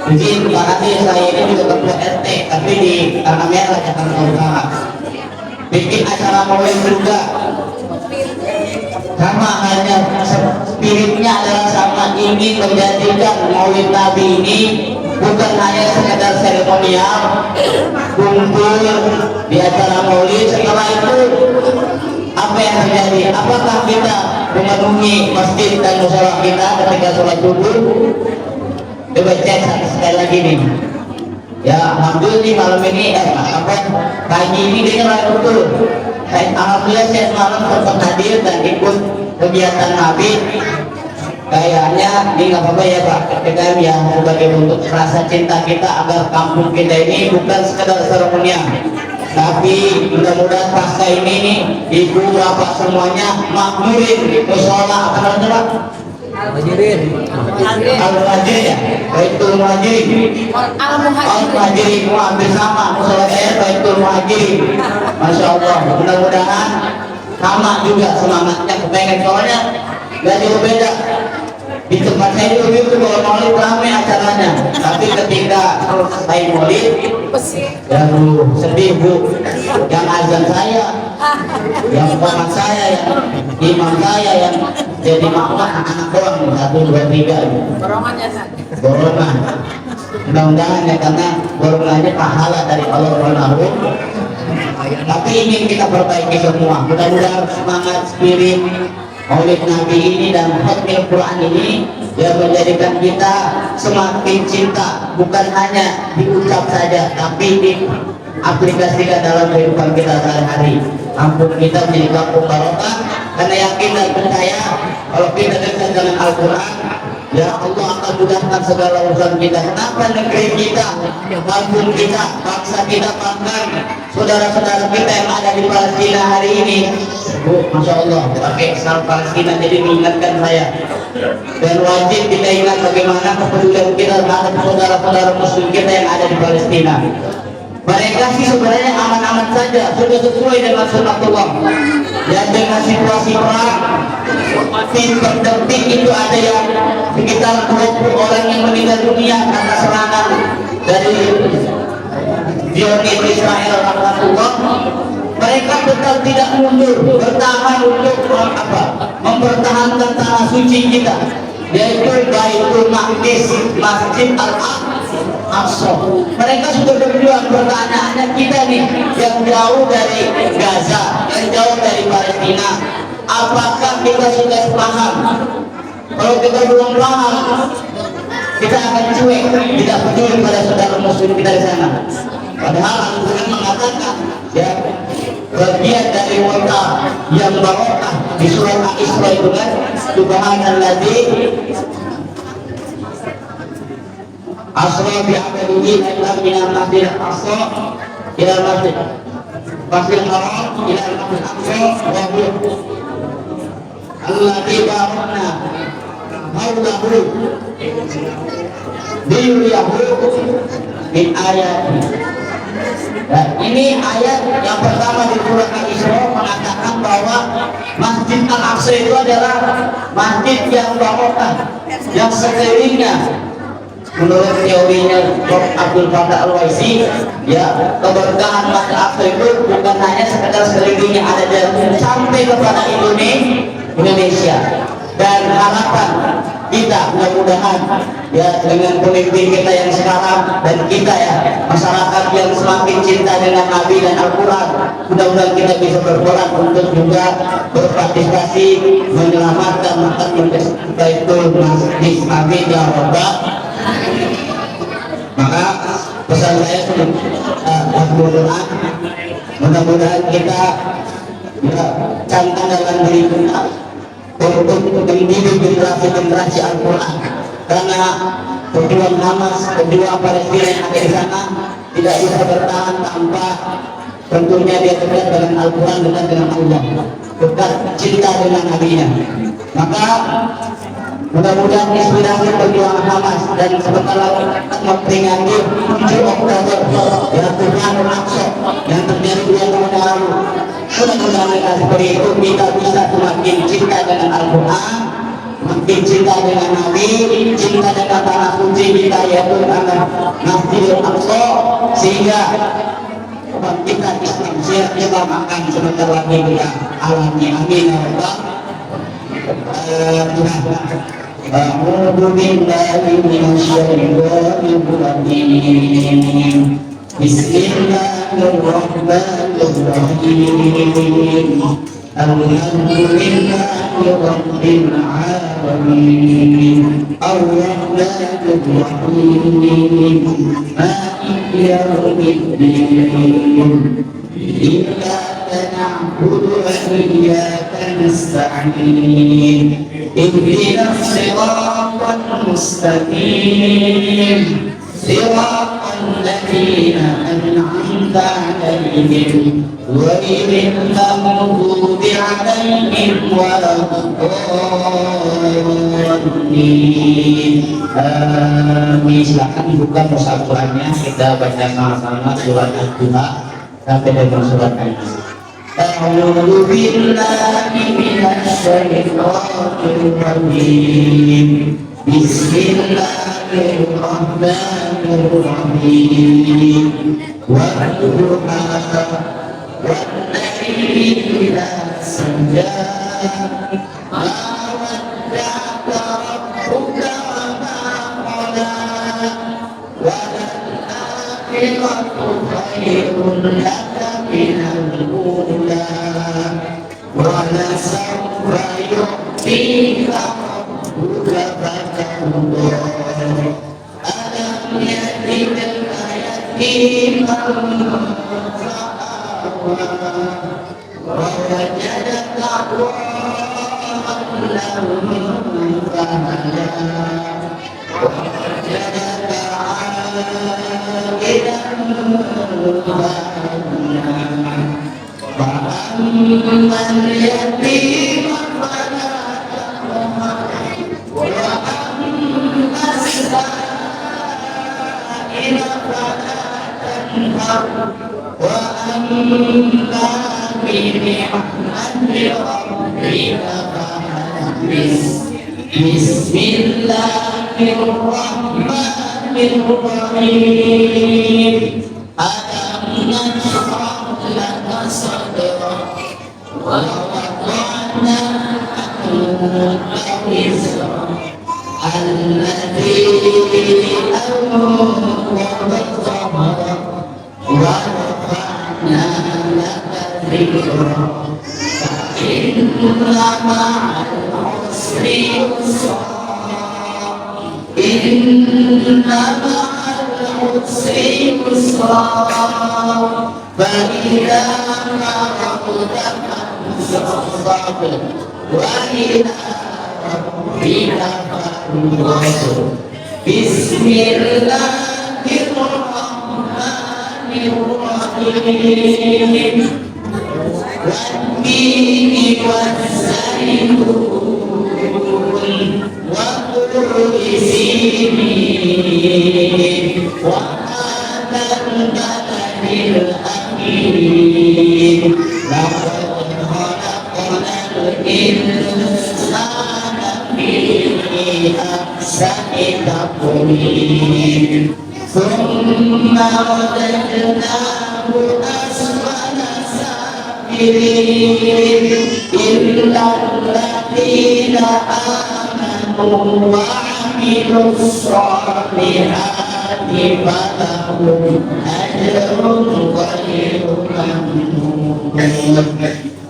Jadi tadi saya ini juga ketua RT, tapi di Tanah Merah Jakarta Utara. Bikin acara maulid juga. Sama hanya spiritnya adalah sama, ingin menjadikan maulid Nabi ini bukan hanya sekedar seremonial, kumpul di acara maulid. Setelah itu apa yang terjadi? Apakah kita memenuhi masjid dan mushola kita ketika sholat subuh? Coba cek sekali lagi nih. Ya, alhamdulillah nih malam ini pagi ini dengar betul. Alhamdulillah saya semalam sempat hadir dan ikut kegiatan Nabi. Kayaknya ini nggak apa-apa ya Pak, PKM ya, sebagai bentuk rasa cinta kita agar kampung kita ini bukan sekedar seremonial, tapi mudah-mudahan pasca ini nih ibu bapak semuanya makmurin musola apa namanya Pak? Al-Muhajirin ya, Baitul Muhajirin. Al-Muhajirin semua hampir sama, musola saya Baitul Muhajirin. Masya Allah, mudah-mudahan sama juga semangatnya, kepengen soalnya nggak jauh beda. Di tempat saya dulu itu kalau maulid ramai acaranya, tapi ketika selesai maulid, ya bu sedih bu, yang azan saya, yang paman saya, yang imam saya, yang jadi makmum anak doang 1, 2, 3. Borongan. Mudah-mudahan ya, karena borongannya pahala dari Allah Subhanahu. Tapi ingin kita perbaiki semua. Mudah-mudahan semangat spirit Maulid Nabi ini dan khatmil Quran ini yang menjadikan kita semakin cinta, bukan hanya diucap saja tapi diaplikasikan dalam kehidupan kita sehari-hari. Kampung kita menjadi kampung barokah karena yakin dan percaya kalau kita dekat dengan Al-Quran, ya Allah akan mudahkan segala urusan kita. Kenapa negeri kita, kampung kita, bangsa kita, bahkan saudara-saudara kita yang ada di Palestina hari ini, Bu, Masya Allah, pakai sal Palestina jadi mengingatkan saya. Dan wajib kita ingat bagaimana kepedulian kita terhadap saudara-saudara muslim kita yang ada di Palestina. Mereka sih sebenarnya aman-aman saja, sudah sesuai dengan sunnatullah. Ya, dengan situasi perang, detik itu ada yang sekitar 20 orang yang meninggal dunia karena serangan dari Zionis Israel rahmatullah. Mereka tetap tidak mundur, bertahan untuk mempertahankan tanah suci kita, yaitu Baitul Maqdis, Masjid Al-Aqsa. Mereka sudah berjuang. Pertanyaannya kita nih yang jauh dari Gaza, yang jauh dari Palestina, apakah kita sudah paham? Kalau kita belum paham, kita akan cuek, tidak peduli pada saudara muslim kita di sana. Padahal Al-Quran mengatakan, ya, bagian dari wata yang barokah di surat Al-Isra itu kan, Subhanalladzi asra bi'abadihi ila minal masjidil aqsa ila masjidil haram ila masjidil aqsa wa alladzi barakna hawlahu liyuriyahu min ayat. Nah, ini ayat yang pertama di surat Al-Isra mengatakan bahwa Masjid Al-Aqsa itu adalah masjid yang barokah, yang sekelilingnya menurut teorinya Prof. Abdul Fattah Al-Waisi, ya, keberkahan Masjid Al-Aqsa itu bukan hanya sekedar sekelilingnya ada dan sampai kepada Indonesia. Dan harapan kita mudah-mudahan ya dengan pemimpin kita yang sekarang dan kita ya masyarakat yang semakin cinta dengan Nabi dan Al-Quran, mudah-mudahan kita bisa berperan untuk juga berpartisipasi menyelamatkan makam Baitul Maqdis. Amin ya rabbal. Maka pesan saya Al-Quran, mudah-mudahan kita ya camkan dalam diri kita untuk mendidik generasi Al-Quran, karena kedua Hamas, kedua Palestina yang ada di sana tidak bisa bertahan tanpa tentunya dia dekat dengan Al-Quran, dekat dengan Allah, dekat cinta dengan Nabi-Nya. Maka mudah-mudahan inspirasi perjuangan Hamas dan sebentar lagi memperingati 7 Oktober yang Tuhanul Aqsa yang terjadi 2 tahun yang lalu. Mudah-mudahan kita seperti itu kita bisa semakin cinta dengan Al-Quran, makin cinta dengan Nabi, cinta dengan tanah suci kita yaitu Masjidil Aqsa, sehingga kita Islam kita makan sebentar lagi kita alami. Amin ya Allah. أعوذ بالله من الشيطان الرجيم بسم الله الرحمن الرحيم الحمد لله رب العالمين الرحمن الرحيم مالك يوم الدين إياك نعبد وإياك نستعين اهدنا الصراط المستقيم صراط الذين أنعمت عليهم غير المغضوب عليهم ولا الضالين. Amin. Silakan buka mushaf Qurannya, kita baca sama-sama surat Al-Duha sampai dengan surat Al-Nas. أعوذ بالله من الشيطان الرجيم بسم الله الرحمن الرحيم والضحى والليل إذا سجى ما ودعك ربك وما قلى وللآخرة خير لك من الأولى ولسوف يعطيك ربك فترضى ألم يجدك يتيما فآوى ووجدك ضالا فهدى ووجدك عائلا فأما اليتيم فلا تقهر وأما السائل فلا تنهر وأما بنعمة ربك فحدث. بسم الله الرحمن الرحيم ألم نشرح لك صدرك ووضعنا عنك وزرك الذي أنقض ظهرك ورفعنا لك ذكرك فإن مع العسر يسرا إن مع العسر يسرا فإذا فرغت فانصب وإلى ربك فارغب. بسم الله الرحمن الرحيم والتين والزيتون وطور سينين وهذا البلد الأمين لقد خلقنا الإنسان في أحسن تقويم ثم رددناه أسفل سافلين إلا الذين آمنوا وعملوا الصالحات فلهم أجر غير ممنون.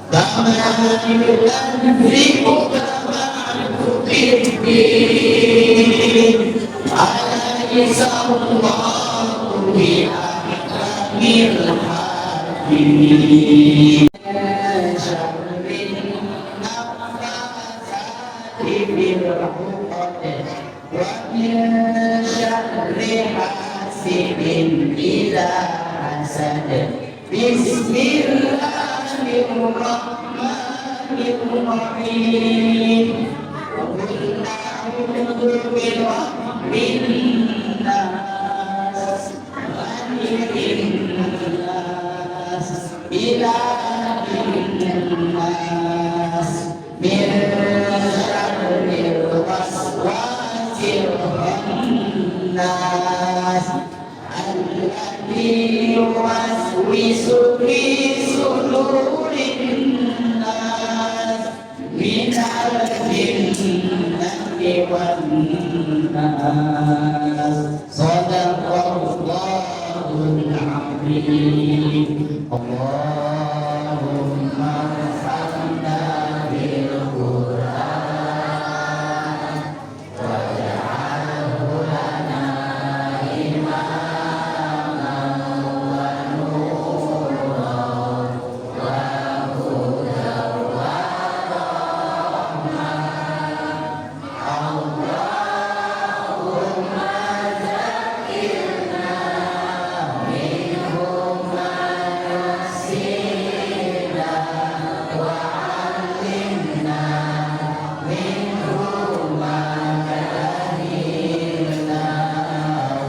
كما يكذبك بعد بالدين أليس الله بأحكم الحاكمين. شر النفاثات في العقد ومن hasidin ila hasad. Bismillahirrahmanirrahim. Qul a'udzu birabbin nas, malikin nas, ilahin nas, min syarril waswasil khannas, alladzi yuwaswisu fi sudurin nas, minal jinnati wan nas. Shadaqallahul azim. Allahumma arhamna bil Qur'an waj'alhu lana imaman wa nuran wa hudan wa rahmah. Allahumma zakkirna minhu ma nasina wa 'allimna minhu ma jahilna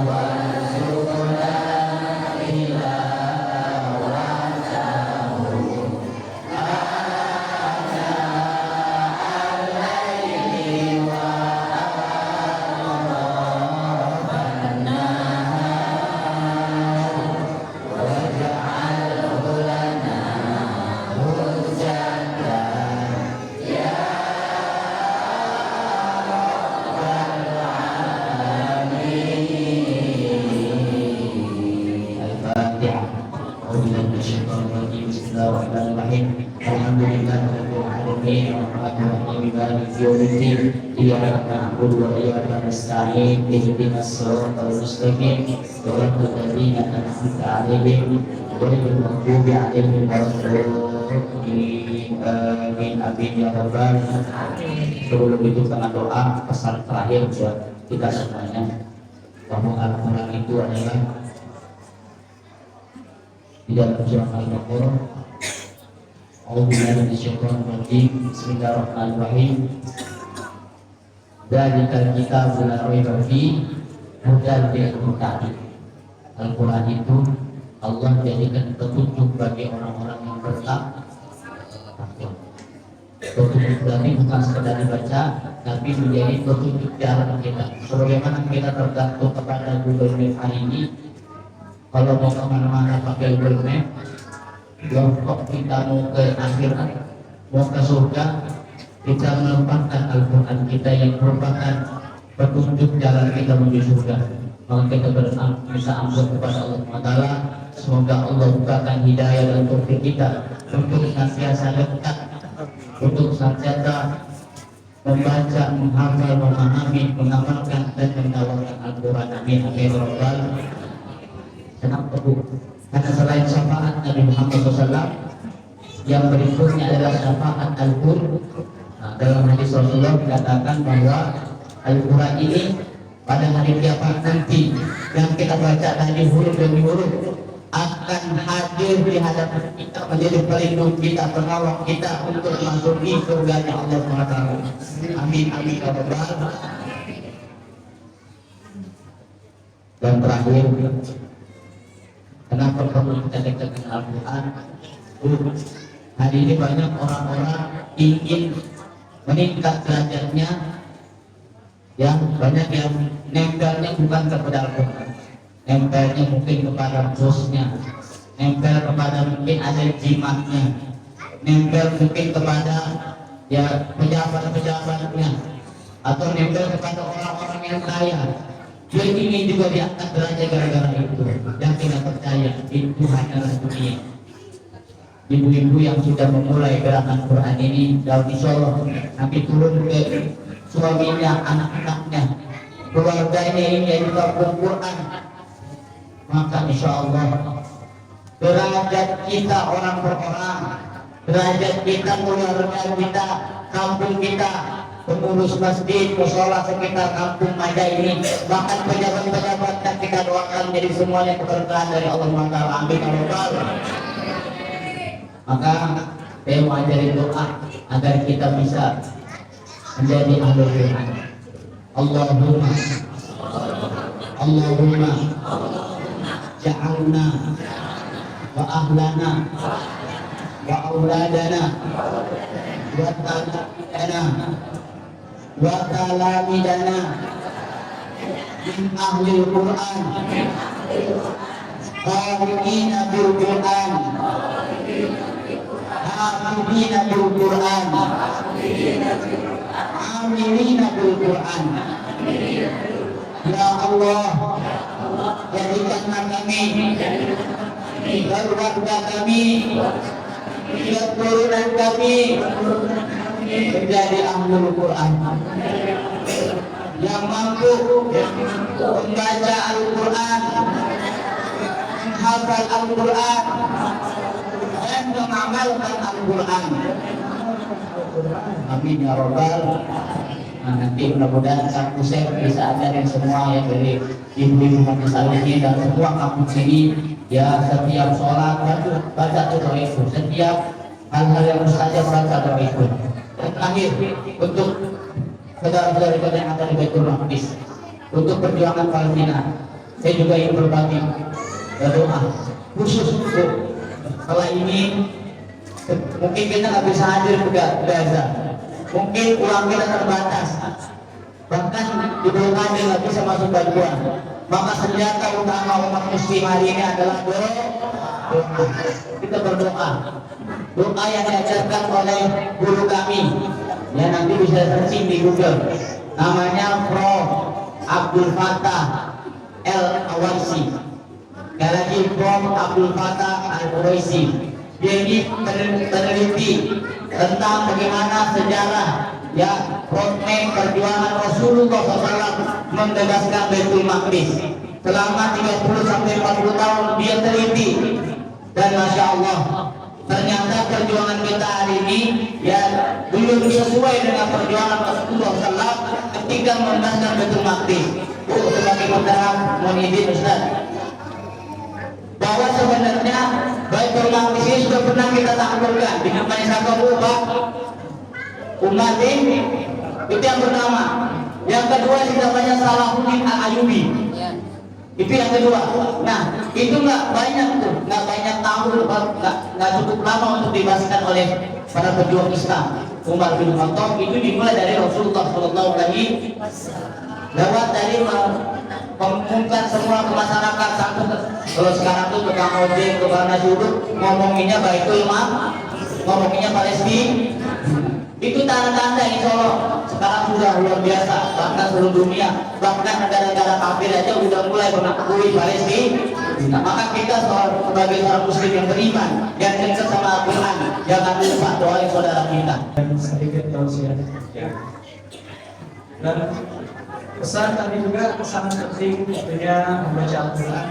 warzuqna tilawatahu ana al-laili wa atrafan nahar waj'alhu lana hujjatan ya Al-Fatihah. A'udzubillahi minasyaitonir rajim. Bismillahirrahmanirrahim. Alhamdulillahirabbil alamin. Arrahmanirrahim. Maliki yaumiddin. Iyyaka na'budu wa iyyaka nasta'in. Ihdinas siratal mustaqim. Shiratal ladzina an'amta 'alaihim ghairil maghdubi 'alaihim waladdallin. Amin. Amin ya rabbal alamin. Sebelum itu karena doa pesan terakhir buat kita semuanya bahwa Al-Quran itu adalah di dalam surah Al-Baqarah. A'udzubillahi minasyaitonir rajim. Bismillahirrahmanirrahim. Dzalikal kitabu la raiba fihi hudan lil muttaqin. Al-Quran itu Allah jadikan petunjuk bagi orang-orang yang bertakwa. Petunjuk tadi bukan sekedar dibaca, tapi menjadi petunjuk jalan kita. Sebagaimana kita tergantung kepada Google Map hari ini, kalau mau kemana-mana pakai Google Map, kalau kita mau ke akhirat, mau ke surga, kita melupakan Al-Quran kita yang merupakan petunjuk jalan kita menuju surga. Maka kita berdoa minta ampun kepada Allah SWT. Semoga Allah bukakan hidayah dan taufik kita untuk senantiasa dekat, untuk senantiasa membaca, menghafal, memahami, mengamalkan dan menawarkan Al-Quran. Amin. Amin. Rabbal alamin. Kenapa Bu? Karena selain syafaat Nabi Muhammad SAW, yang berikutnya adalah syafaat Al-Quran. Nah, dalam hadis Rasulullah dikatakan bahwa Al-Quran ini pada hari kiamat nanti yang kita baca tadi huruf demi huruf akan hadir di hadapan kita menjadi pelindung kita, pengawal kita untuk masuki surganya Allah SWT. Amin. Amin. Ya Rabbal alamin. Dan terakhir, kenapa perlu kita dekat dengan Al-Quran? Hari ini banyak orang-orang ingin meningkat derajatnya, yang banyak yang nempelnya bukan kepada Al-Quran, nempelnya mungkin kepada bosnya, nempel kepada mungkin ada jimatnya, nempel mungkin kepada ya pejabat-pejabatnya, atau nempel kepada orang-orang yang kaya. Dia ingin juga diangkat derajat gara-gara itu. Yang tidak percaya itu hanyalah dunia. Ibu-ibu yang sudah memulai gerakan Quran ini dalam insyaallah nanti turun ke suaminya, anak-anaknya, keluarganya ini yang juga Quran, maka insyaallah derajat kita orang per orang, derajat kita keluarga kita, kampung kita, pengurus masjid, musola sekitar kampung ada ini, bahkan pejabat-pejabat dan kita doakan jadi semuanya keberkahan dari Allah SWT. Amin ya rabbal. Maka saya mau ajarin doa agar kita bisa menjadi ahlul Quran. Allahumma ja'alna wa ahlana wa auladana wa talamidana wa talamidana min ahlil Quran qari'ina bil Quran hafidina bil Quran amilina bil Quran. Ya Allah, jadikanlah kami, keluarga kami, keturunan kami menjadi ahlul Quran yang mampu membaca Al-Quran, menghafal Al-Quran, dan mengamalkan Al-Quran. Amin ya rabbal. Nah, nanti mudah-mudahan Kang Kusep bisa ajarin semua ya dari ibu-ibu majelis ini dan semua kampung sini ya, setiap sholat baca doa itu, setiap hal-hal yang mustajab baca doa itu. Dan terakhir untuk saudara-saudara kita yang ada di Baitul Maqdis, untuk perjuangan Palestina, saya juga ingin berbagi doa khusus untuk setelah ini. Mungkin kita nggak bisa hadir ke Gaza, mungkin uang kita terbatas, bahkan di Bulgaria nggak bisa masuk bantuan. Maka senjata utama umat muslim hari ini adalah doa. Kita berdoa, doa yang diajarkan oleh guru kami, ya nanti bisa searching di Google, namanya Prof. Abdul Fattah Al-Awaisi. Sekali lagi Prof. Abdul Fattah Al-Awaisi. Dia ini peneliti tentang bagaimana sejarah ya proses perjuangan Rasulullah SAW membebaskan Baitul Maqdis. Selama 30 sampai 40 tahun dia teliti, dan masya Allah ternyata perjuangan kita hari ini ya belum sesuai dengan perjuangan Rasulullah SAW ketika membebaskan Baitul Maqdis. Sebagai penerang mohon izin Ustaz, bahwa sebenarnya Baitul Maqdis ini sudah pernah kita taklukkan dengan Maisha Kabupa umat ini. Itu yang pertama. Yang kedua namanya Salahuddin Al-Ayyubi. Itu yang kedua. Nah, itu nggak banyak tuh, nggak banyak tahun, nggak cukup lama untuk dibebaskan oleh para pejuang Islam. Umar bin Khattab itu dimulai dari Rasulullah Shallallahu Alaihi Wasallam. Lewat dari mengumumkan semua ke masyarakat satu. Kalau sekarang tuh tukang ojek, tukang nasi uduk ngomonginnya Baitul Maqdis, ngomonginnya Palestina. Itu tanda-tanda insya Allah sekarang sudah luar biasa, bahkan seluruh dunia, bahkan negara-negara kafir aja udah mulai mengakui Palestina. Nah, maka kita sebagai seorang muslim yang beriman, yang dekat sama Al-Quran, jangan lupa doain saudara kita. Sedikit tausiah. Dan pesan tadi juga sangat penting tentunya membaca Al-Quran,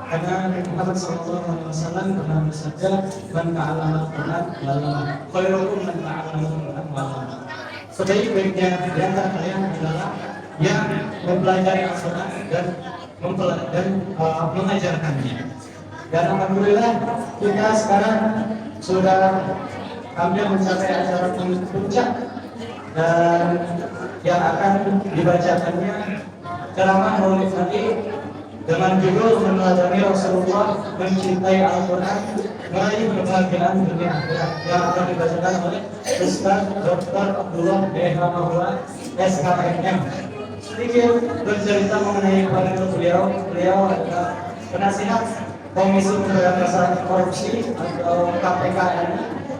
karena Muhammad SAW pernah bersabda, "Man ta'allama Al-Quran wa'allama, khairukum man ta'allama Al-Quran wa'allama." Sebaik-baiknya di antara kalian adalah yang mempelajari Al-Quran dan mengajarkannya. Dan alhamdulillah kita sekarang sudah hampir mencapai acara puncak, dan yang akan dibacakannya ceramah Maulid Nabi dengan judul Meneladani Rasulullah Mencintai Al-Quran Meraih Kebahagiaan Dunia Akhirat, yang akan dibacakan oleh Ustaz Dr. Abdullah B. Hamahua SKMM. Sedikit bercerita mengenai karir beliau adalah penasihat Komisi Pemberantasan Korupsi atau KPK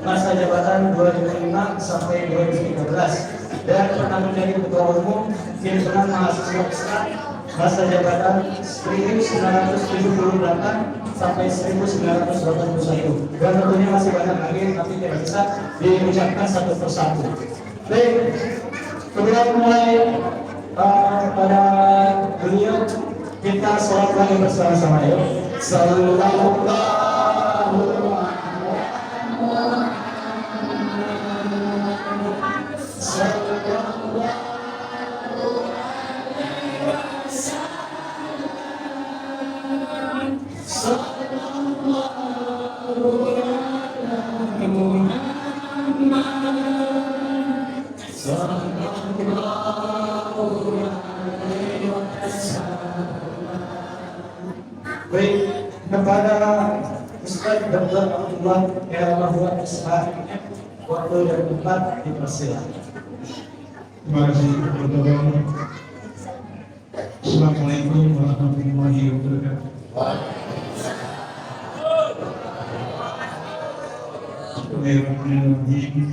masa jabatan 2005 sampai 2013, dan pernah menjadi ketua umum himpunan mahasiswa Islam masa jabatan 1978 sampai 1981, dan tentunya masih banyak lagi tapi tidak bisa diucapkan satu persatu. Baik, sebelum mulai pada beliau, kita sholat lagi bersama-sama yuk. Sallallahu Baik, kepada Ustaz Dr. Abdullah Mahmud Ishaq, waktu dan tempat dipersilakan. Terima kasih teman-teman. Assalamualaikum warahmatullahi wabarakatuh. Bismillahirrahmanirrahim.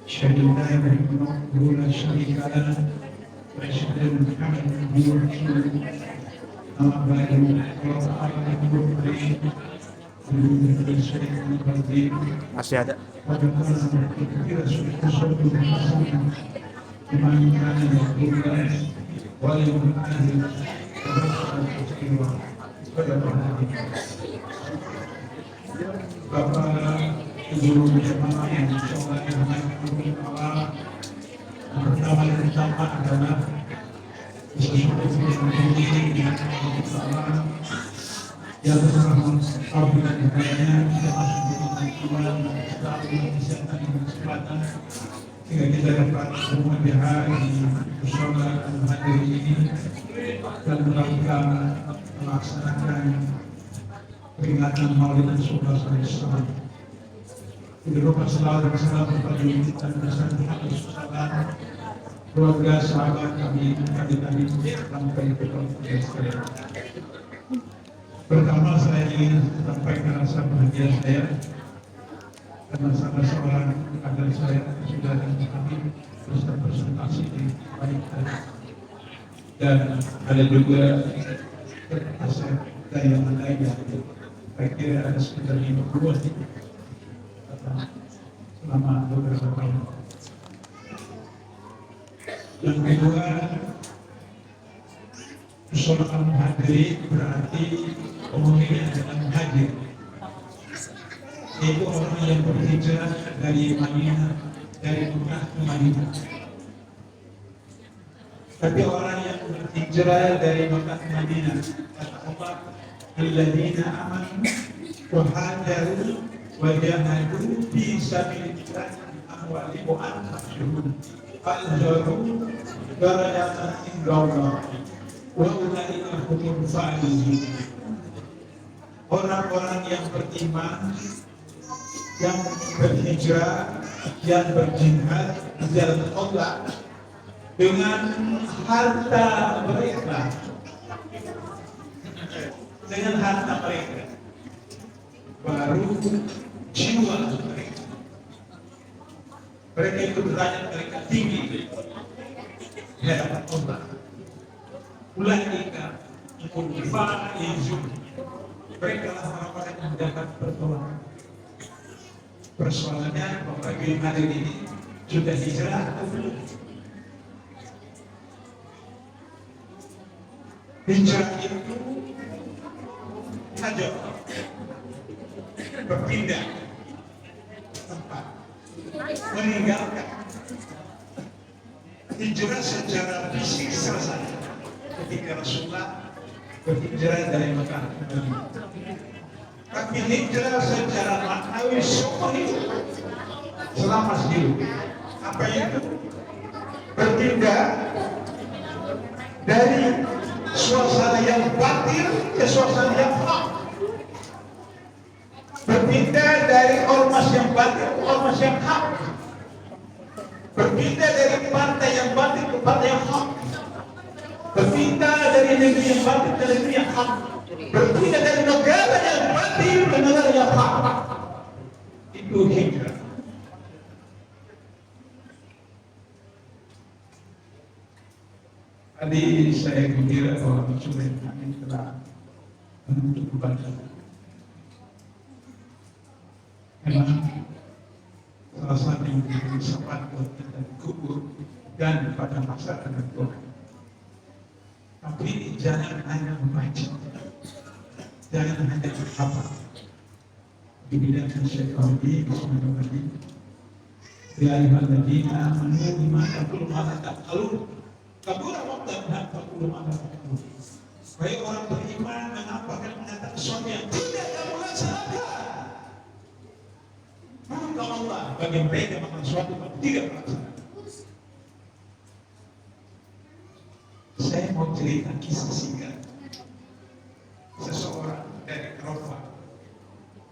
أشهد أن لا إله إلا الله وحده لا شريك له وأشهد أن محمدا عبده ورسوله أما بعد Masih ada. Bapak Ibu jemaah yang insyaallah dirahmati Allah, pertama yang utama adalah sesuatu yang Allah yang apabila diberinya kita harus memberikan Tuhan selalu kesehatan dan kesempatan sehingga kita dapat bermulia di musola al-hadir ini dan melakukan melaksanakan peringatan Maulid Rasulullah SAW. Didoakan selalu dan salam kepada kita dan bersama keluarga sahabat kami tadi sampai ke keluarga sekalian. Pertama saya ingin sampaikan rasa bahagia saya karena salah seorang kader saya sudah kami berpresentasi di baik dan ada juga saya yang lainnya. Saya kira ada sekitar 50 selama beberapa tahun. Yang kedua, Musola al-Muhajir berarti umumnya adalah muhajir, yaitu orang yang berhijrah dari Madinah, dari Mekah ke Madinah. Tapi orang yang berhijrah dari Mekah ke Madinah, kata Allah, alladzina amanu wa hajaru wa jahadu fi sabilillah amwalihim wa anfusihim fa'ajruhum darajatan indallah wa ulaika humul faizun. Orang-orang yang beriman, yang berhijrah, yang berjihad di jalan Allah dengan harta mereka, baru jiwa mereka itu derajat mereka tinggi di hadapan Allah. Ulaika humul faizun. Mereka lah orang-orang yang mendapat pertolongan. Persoalannya Bapak Ibu yang hadir ini sudah hijrah atau belum? Hijrah itu saja berpindah tempat, meninggalkan. Hijrah secara fisik selesai ketika Rasulullah berhijrah dari Mekah ke Madinah. Tapi hijrah secara maknawi syukri selama hidup. Apa itu? Berpindah dari suasana yang batil ke suasana yang hak. Berpindah dari ormas yang batil ke ormas yang hak. Berpindah dari partai yang batil ke partai yang hak. Berpindah dari negeri yang batil ke negeri yang hak. Berpindah dari negara yang batil ke negara yang hak. Itu hijrah. Tadi saya mengira bahwa Rasulullah kami telah menutup kepada memang salah satu yang diberi sempat buat kita kubur dan pada masa akan Tuhan. Tapi jangan hanya membaca, jangan hanya berhafal, bidang syaitan ini bismillahirrahmanirrahim. Ya ayyuhalladzina amanu lima taqulu ma la taf'alun kabura maqtan taqulu ma la taf'alun. Wahai orang beriman, mengapa kalian mengatakan sesuatu yang tidak kamu laksanakan? Maka Allah bagi mereka melakukan sesuatu yang tidak melaksanakan. Saya mau cerita kisah singkat. Seseorang dari Eropa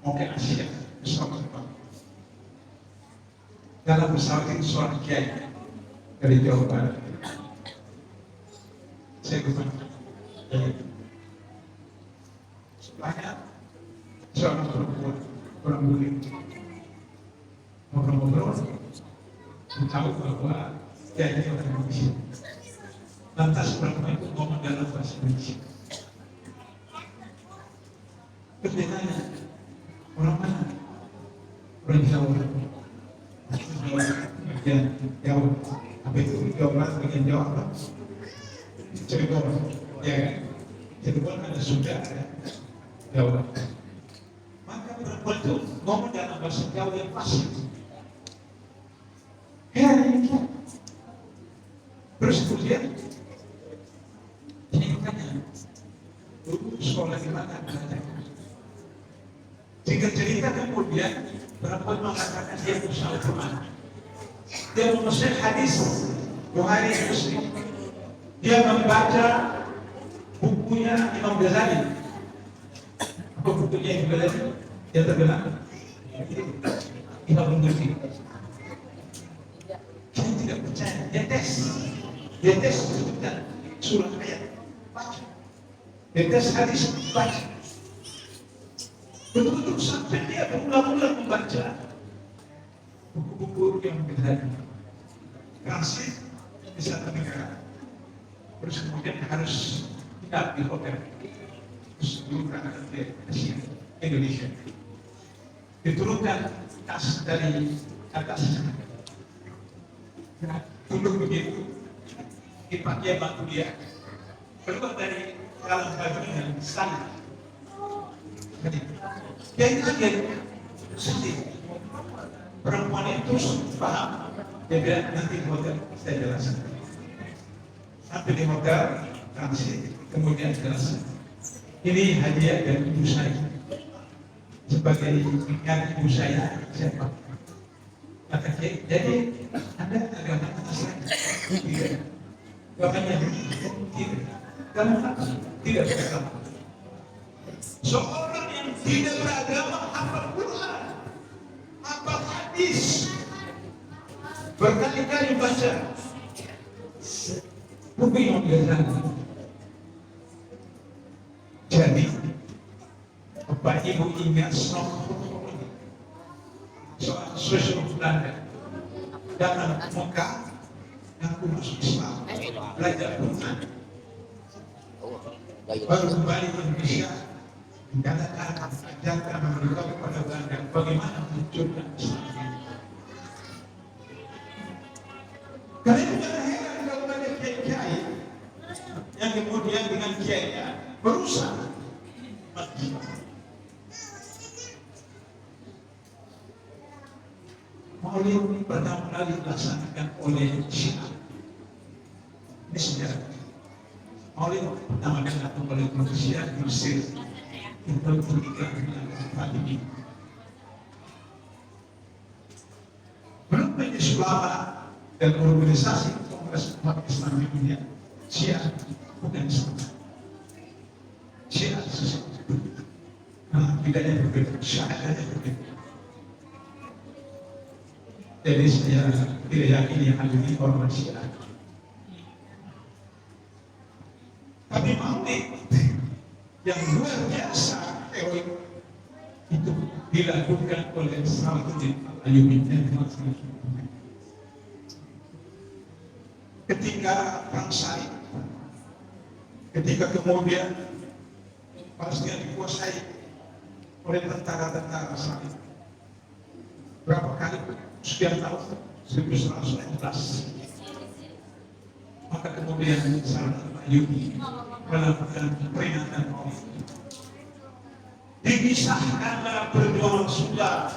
mau ke Asia bersama teman. Dalam pesawat itu seorang kiai dari Jawa Barat. Saya ketemu sebelahnya seorang perempuan, orang bule. Ngobrol-ngobrol, tahu bahwa kiai orang Indonesia. Lantas perempuan itu ngomong dalam bahasa Indonesia. Terus dia tanya, orang mana? Orang Jawa. Bagian Jawa. Apa itu Jawa Barat, bagian Jawa apa? Cirebon. Ya kan? Cirebon ada Sunda, ada Jawa. Maka perempuan itu ngomong dalam bahasa Jawa yang fasih. Terus kemudian ini tanya, dulu sekolah di mana? Singkat cerita kemudian perempuan mengatakan dia berusaha kemana? Dia menulis hadis Bukhari Muslim. Dia membaca bukunya Imam Ghazali. Apa bukunya Imam Ghazali? Dia terbilang Imam Ghazali. Saya tidak percaya. Dia tes sebutkan surah ayat, baca. Dia tes hadis, baca. Betul-betul sampai dia berulang-ulang membaca buku-buku yang berbeda. Kasih di satu negara. Terus kemudian harus tinggal di hotel. Terus dulu berangkat ke Asia, Indonesia. Diturunkan tas dari atas. Duduk begitu, dipakai batu dia. Keluar dari dalam bajunya sana. Dia itu sedih. Perempuan itu paham. Dia bilang nanti di hotel saya jelaskan. Sampai di hotel transit, kemudian jelaskan. Ini hadiah dari ibu saya. Sebagai yang ibu saya pakai. Kata dia, jadi Anda agama Islam? Tidak. Agamanya tidak. Kamu tidak beragama. Seorang yang tidak beragama hafal Quran, hafal hadis, berkali-kali baca buku yang Ghazali. Jadi Bapak Ibu ingat soal sosial Belanda datang ke Mekah, ngaku masuk Islam, belajar Quran, baru kembali ke Indonesia, menjalankan ajaran memberitahu kepada Belanda bagaimana munculnya Islam. Karena itu jangan heran kalau ada kiai yang kemudian dengan kiainya berusaha mati. Maulid pertama kali dilaksanakan oleh Syiah. Ini sejarah. Maulid pertama kali dilakukan oleh Syiah di Mesir. Itu 3 bulan Fatimi. Belum banyak ulama dan organisasi Kongres Umat Islam di dunia. Syiah bukan Islam. Syiah sesuatu. Nah, bedanya berbeda, syahadatnya berbeda. Jadi saya tidak yakin yang ada di orang Syiah. Tapi Maulid yang luar biasa heroik itu dilakukan oleh Salahuddin Al-Ayyubi. Ketika perang Salib, ketika kemudian Palestina dikuasai oleh tentara-tentara Salib, berapa kali sekian tahun 1911, maka kemudian Salahuddin Al-Ayyubi melakukan peringatan Maulid. Dipisahkanlah perjuangan Rasulullah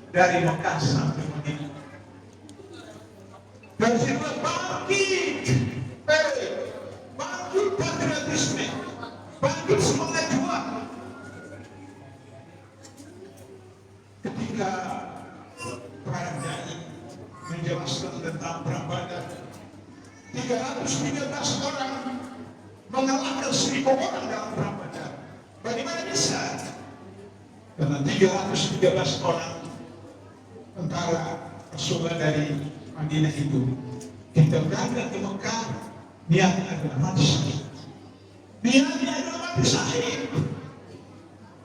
dari Mekah sampai Madinah. Dan siapa bangkit, bangkit patriotisme, bangkit semangat juang. Ketika para dai menjelaskan tentang perang Badar, 313 orang mengalahkan 1000 orang dalam perang Badar. Bagaimana bisa? Karena 313 orang tentara Rasulullah dari Madinah itu kita berangkat ke Mekah, niatnya adalah mati syahid. Niatnya adalah mati syahid.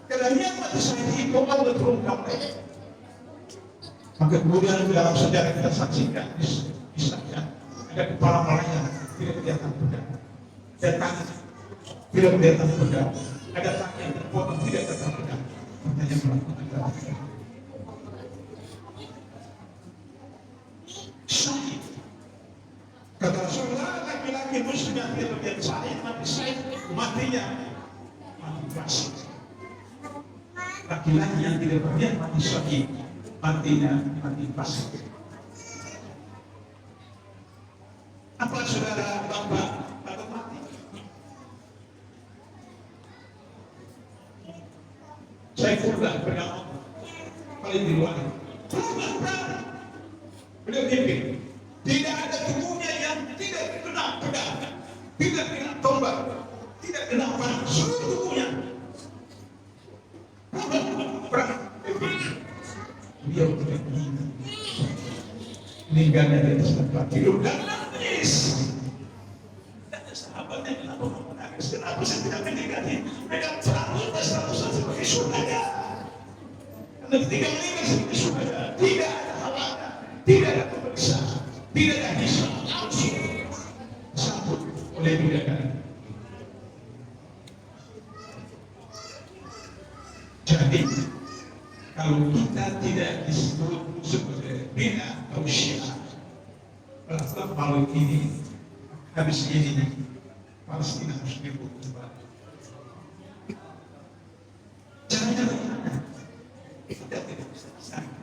Karena niat mati syahid itu Allah turunkan. Maka kemudian dalam sejarah kita saksikan, misalnya ada kepala melayang tidak kelihatan pedang, ada tangan tidak kelihatan pedang, ada kaki yang terpotong tidak kelihatan pedang. Makanya melakukan kekerasan. Syahid. Kata Rasulullah, laki-laki muslim yang tidak berjaya syahid, mati syahid, matinya mati fasik. Laki-laki yang tidak berjaya mati syahid, matinya mati fasik. Apa saudara bapak takut mati? Saya pernah bergabung paling di luar. Beliau pimpin. Tidak ada tubuhnya yang tidak kena pedang, tidak kena tombak, tidak kena panah, seluruh tubuhnya. Perang. Beliau tidak meninggal. Meninggalnya di atas tempat tidur dan nangis. Dan sahabatnya kenapa menangis? Kenapa saya tidak meninggalnya? Mereka terlalu berstatus sebagai syuhada. Karena ketika meninggal sebagai syuhada, tidak ada halangan, tidak ada pemeriksaan, tidak ada hisab, langsung disambut oleh bidadari. Jadi kalau kita tidak disebut sebagai bina atau syiah, pada malam ini habis ini Palestina harus direbut kembali. Jangan kita tidak bisa disangka.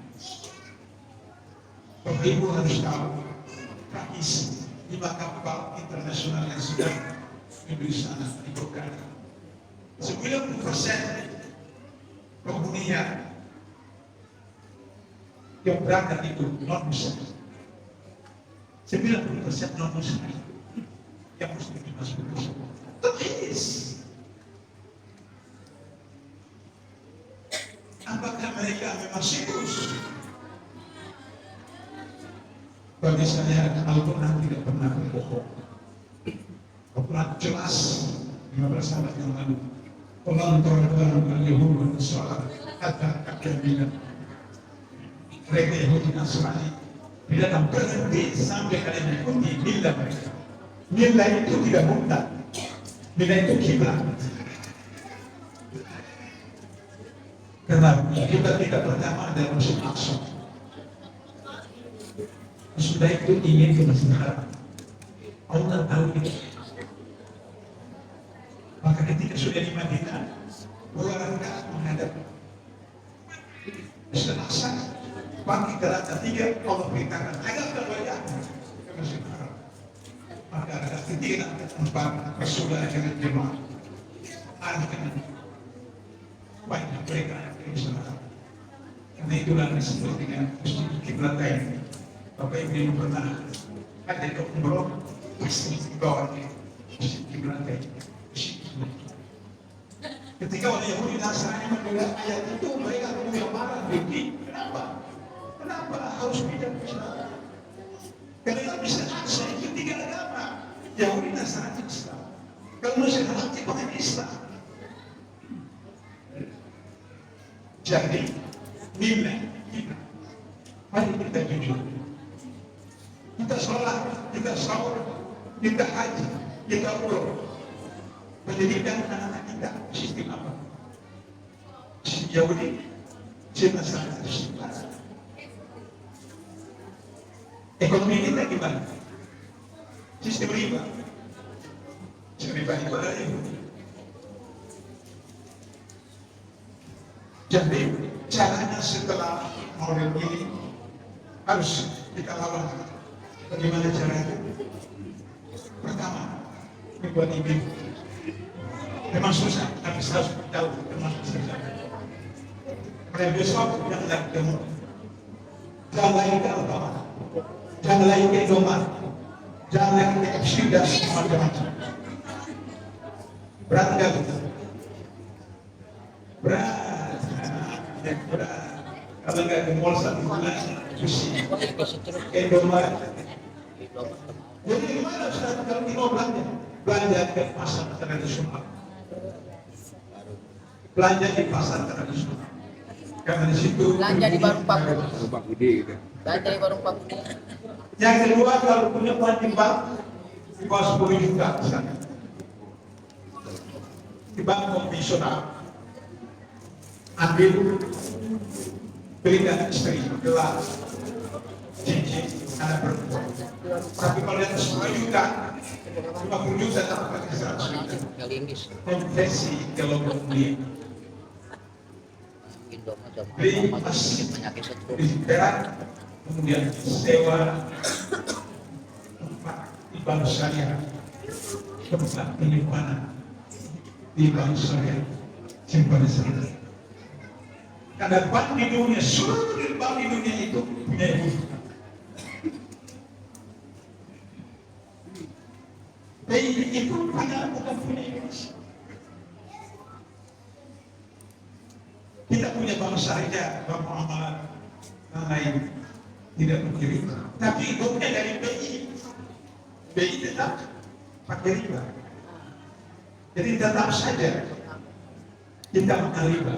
Bapak Ibu harus tahu Rais 5 kapal internasional yang sudah di sana di Bogor. 90% penghuninya yang berangkat itu non-muslim. 90% non-muslim yang muslim masuk ke sana. Terhis. Apakah mereka memang serius? Bagi saya Al-Quran tidak pernah berbohong. Al-Quran jelas 15 abad yang lalu. Allah Ta'ala al-Yahud al-Nasara hatta akhirnya mereka Yahudi Nasrani tidak akan berhenti sampai kalian mengikuti milah mereka. Milah itu tidak murtad, milah itu kiblat. Karena kita tidak pertama adalah Masjid Aqsa. Sudah itu ingin ke Masjid Haram. Allah tahu itu. Maka ketika sudah di Madinah, 2 rakaat menghadap Masjid Aqsa, pagi ke rakaat 3 Allah perintahkan hadapkan wajahmu ke Masjid Haram. Maka rakaat ketiga, 4 Rasulullah dengan jemaah. Arahkan banyak mereka yang bisa makan. Karena itulah disebut dengan Masjid Qiblatain. Bapak Ibu pernah ada ke umroh, pasti bawa Masjid Qiblatain. Ketika orang Yahudi Nasrani mendengar ayat itu, mereka kemudian marah. Kenapa? Kenapa harus pindah ke sana? Karena Masjid Aqsa itu 3 agama, Yahudi Nasrani Islam. Kalau Masjid Haram itu bukan Islam. Jadi, nilai kita, mari kita jujur. Kita sholat, kita sahur, kita haji, kita umroh. Pendidikan anak-anak kita sistem apa? Sistem Yahudi, sistem Nasrani, sistem Barat. Ekonomi kita gimana? Sistem riba. Sistem riba itu adalah Yahudi. Jadi caranya setelah model ini harus kita lawan. Bagaimana caranya? Pertama, dibuat ibu. Memang susah, tapi harus tahu memang susah. Mulai besok yang lagi kamu, jangan lagi ke utama, jangan lagi ke Indomaret, jangan lagi ke FC dan macam-macam. Berat nggak betul? Berat. Kalau nggak ke mall 1 bulan, sushi, Indomaret. Jadi gimana Ustaz kalau kita belanja? Belanja ke pasar tradisional. Belanja di pasar tradisional. Karena di situ Belanja di warung Pak Budi. Rumah gede gitu. Belanja di warung Pak Budi. Yang kedua, kalau punya uang di bank di bawah 10 juta misalnya. Di bank konvensional. Ambil, belikan istri, gelas, cincin, anak perempuan. Tapi kalau yang 10 juta, 50 juta tak pakai 100 juta. Konversi kalau mau beli beli emas, beli perak, kemudian sewa tempat di bank syariah, tempat penyimpanan di bank syariah, simpanan syariah. Karena bank di dunia, seluruh bank di dunia itu punya ibu. Itu padahal bukan punya Indonesia. Kita punya bank syariah, bank muamalah, yang lain tidak pakai riba. Tapi ibunya dari BI, BI tetap pakai riba. Jadi tetap saja kita makan riba.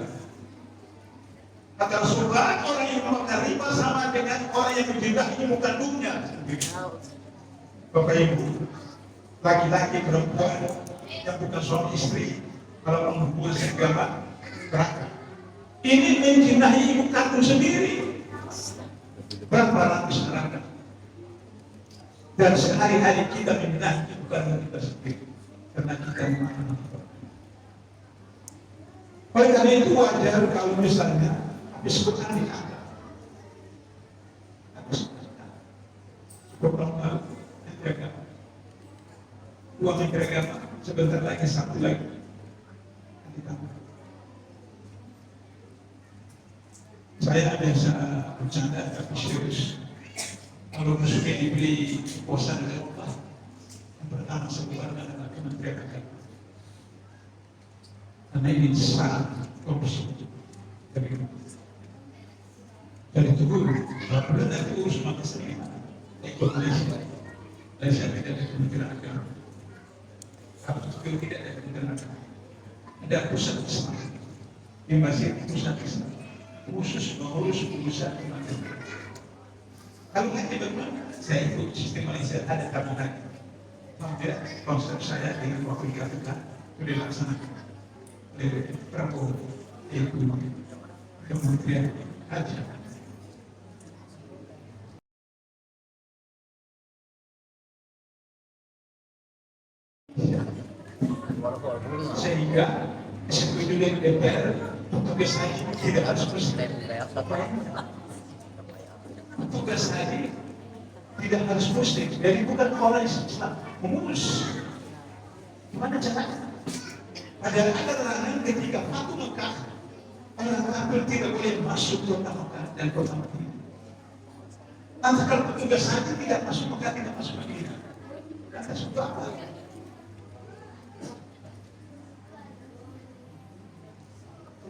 Kata Rasulullah, orang yang makan riba sama dengan orang yang menjindahi muka dunia. Bapak Ibu, laki-laki perempuan yang bukan suami istri, kalau menghubungi segala neraka. Ini menjinahi ibu kandung sendiri. Berapa ratus neraka? Dan sehari-hari kita menjinahi ibu kandung kita sendiri karena kita memakan. Oleh karena itu wajar kalau misalnya habis sebutan dikata, habis beberapa menjaga uang menjaga sebentar lagi satu lagi. Saya biasa bercanda tapi serius. Kalau musuhnya dibeli posan oleh Allah, yang pertama sebuah adalah Kementerian Agama. Karena ini syarat korupsi. Dari itu dulu, kalau benar itu urus maka sendiri. Ikut Malaysia, Malaysia tidak ada Kementerian Agama. Apa itu tidak ada Kementerian Agama? Ada pusat Islam. Di masjid pusat Islam. Khusus mengurus urusan umat. Kalau nanti bagaimana? Saya ikut sistem Malaysia ada tambahan. Tidak konsep saya dengan wakil KPK itu dilaksanakan oleh Prabowo yaitu Kementerian Haji. Sehingga disetujui oleh DPR tugas haji tidak harus muslim. Tugas haji tidak harus muslim. Jadi bukan orang Islam mengurus. Gimana caranya? Padahal ada larangan ketika Fatu Mekah, orang kafir tidak boleh masuk kota Mekah dan kota Madinah. Nanti kalau petugas haji tidak masuk Mekah, tidak masuk Madinah. Kata sudah apa?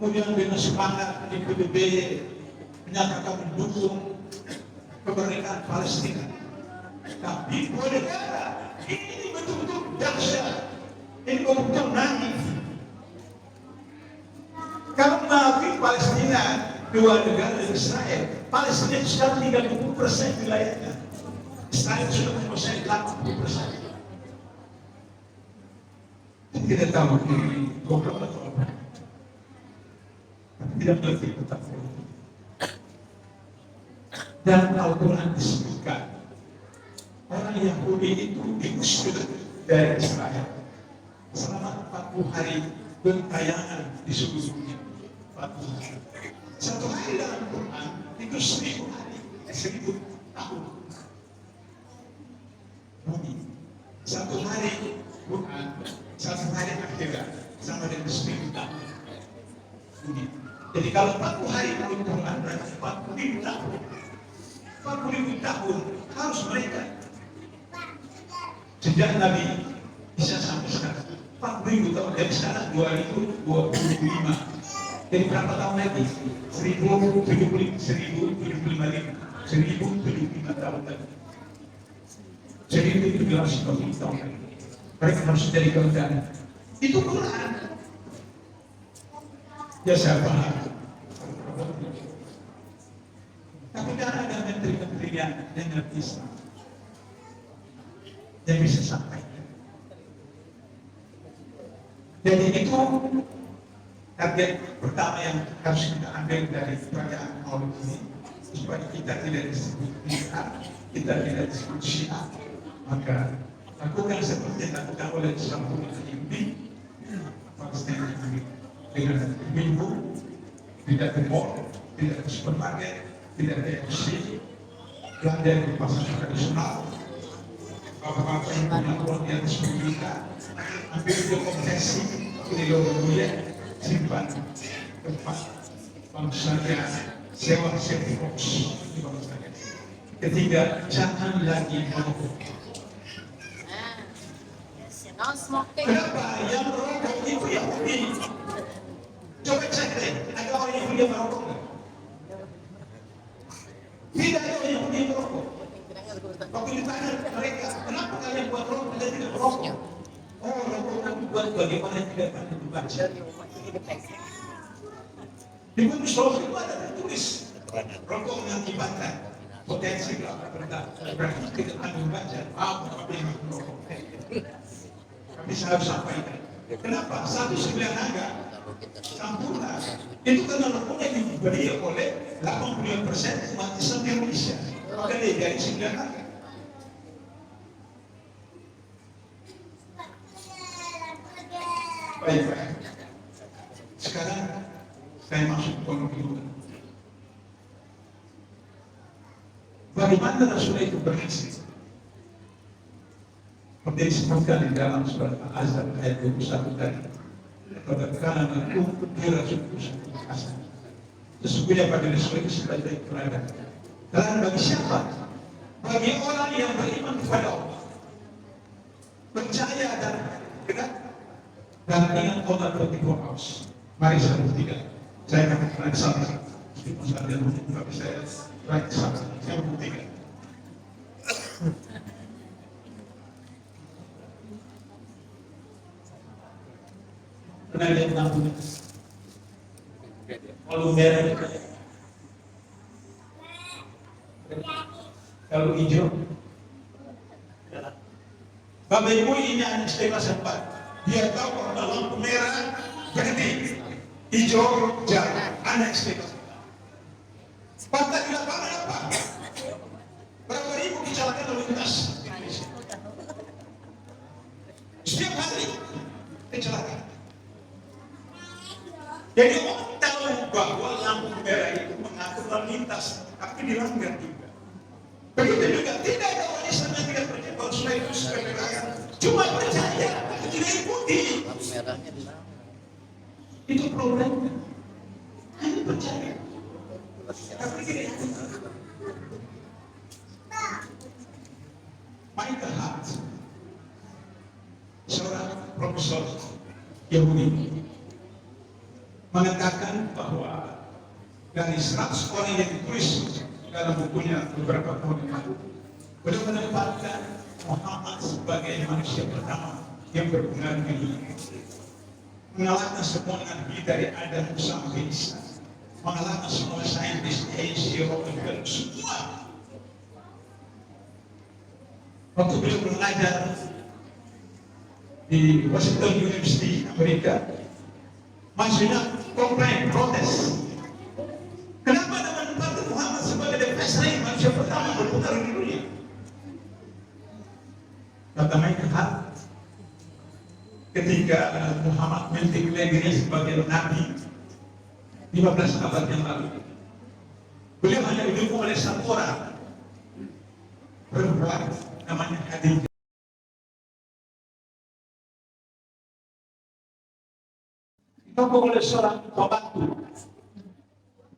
Kemudian dengan semangat di PBB menyatakan mendukung kemerdekaan Palestina. Tapi boleh kata ini betul-betul dahsyat, ini betul-betul naif. Kalau mengakui Palestina dua negara Israel, Palestina sekarang tinggal 20% wilayahnya. Israel sudah menguasai 80%. Tidak tahu ini goblok atau apa. Tidak mengerti tentang politik. Dan Al-Quran disebutkan orang Yahudi itu diusir dari Israel selama 40 hari bertayangan di seluruh dunia. 40 hari. 1000 hari, 1000 tahun. Bumi. Satu hari Quran, satu hari akhirat sama dengan 1000 tahun. Bumi. Jadi kalau 40 hari Quran berarti 40.000 tahun. 40.000 tahun harus mereka. Sejak Nabi bisa sampai sekarang 40.000 tahun, dari sekarang 2025. Jadi berapa tahun lagi? 1075 tahun lagi. 1070 tahun lagi. Mereka harus jadi keadaan. Itu Quran. Ya saya paham. Tapi kan ada menteri-menteri yang dengan Islam yang bisa sampaikan. Jadi itu target pertama yang harus kita ambil dari perayaan Maulid ini, supaya kita tidak disebut bid'ah, kita tidak disebut syiah. Maka lakukan seperti yang dilakukan oleh Islam Yahudi, Palestina dengan minggu, tidak ke mall, tidak ke supermarket, tidak ke FC, belanja di pasar tradisional. Bapak-bapak yang punya uang di atas 10 juta, ambil ke konversi di luar dunia, simpan tempat bangsanya, sewa box di bangsanya. Ketiga, jangan lagi merokok. No smoking. Kenapa? Yang merokok itu Yahudi. Coba cek deh, ada orang Yahudi yang merokok nggak? Tidak ada orang Yahudi yang merokok. Waktu ditanya mereka, kenapa kalian buat rokok dan tidak merokok? Oh, rokok itu buat bagaimana tidak pandai membaca. Di buku Solo itu ada tertulis, rokok mengakibatkan potensi berarti tidak pandai membaca. Tapi yang merokok. Kami harus sampaikan. Kenapa? 1 naga Sampurna itu karena rokoknya dibeli oleh 80% umat Islam di Indonesia. Maka dia dari 9 naga. Baik. Sekarang saya masuk ke penghitungan. Bagaimana Rasulullah itu berhasil? Seperti disebutkan di dalam surat Al-Azhar ayat 21 tadi. Karena mengumpul di Rasulullah Hasan. Sesungguhnya pada Rasulullah itu sebagai teladan. Teladan bagi siapa? Bagi orang yang beriman kepada Allah, percaya dan dekat dan ingat Allah seperti Haus. Mari saya buktikan. Saya akan naik sana. Meskipun saya tidak buktikan, tapi saya naik sana. Saya buktikan. Pernah lihat lampunya? Kalau merah, kalau hijau. Bapak Ibu ini hanya istilah sempat. Dia tahu kalau lampu merah berhenti, hijau jalan. Anak istilah. Pantai di lapangan apa? Berapa ribu kecelakaan lalu lintas di Indonesia? Setiap hari kecelakaan. Jadi orang tahu bahwa lampu merah itu mengatur lalu lintas, tapi dilanggar juga. Begitu juga tidak ada orang Islam yang tidak percaya bahwa Rasulullah itu sebagai rakyat. Cuma percaya, tapi tidak ikuti. Itu problemnya. Hanya percaya, tapi tidak ikuti. Michael Hart, seorang profesor Yahudi, mengatakan bahwa dari 100 orang yang ditulis dalam bukunya beberapa tahun yang lalu, beliau menempatkan Muhammad sebagai manusia pertama yang berpengaruh di dunia, mengalahkan semua nabi dari Adam sampai Isa, mengalahkan semua saintis, Asia, dan semua. Waktu beliau belajar di Washington University Amerika, maksudnya komplain, protes. Kenapa anda menempatkan Muhammad sebagai the best manusia pertama berputar di dunia? Kata Michael Hart, ketika Muhammad mendeklarasi diri sebagai nabi 15 abad yang lalu, Beliau hanya didukung oleh satu orang perempuan namanya Khadijah. Didukung oleh seorang pembantu,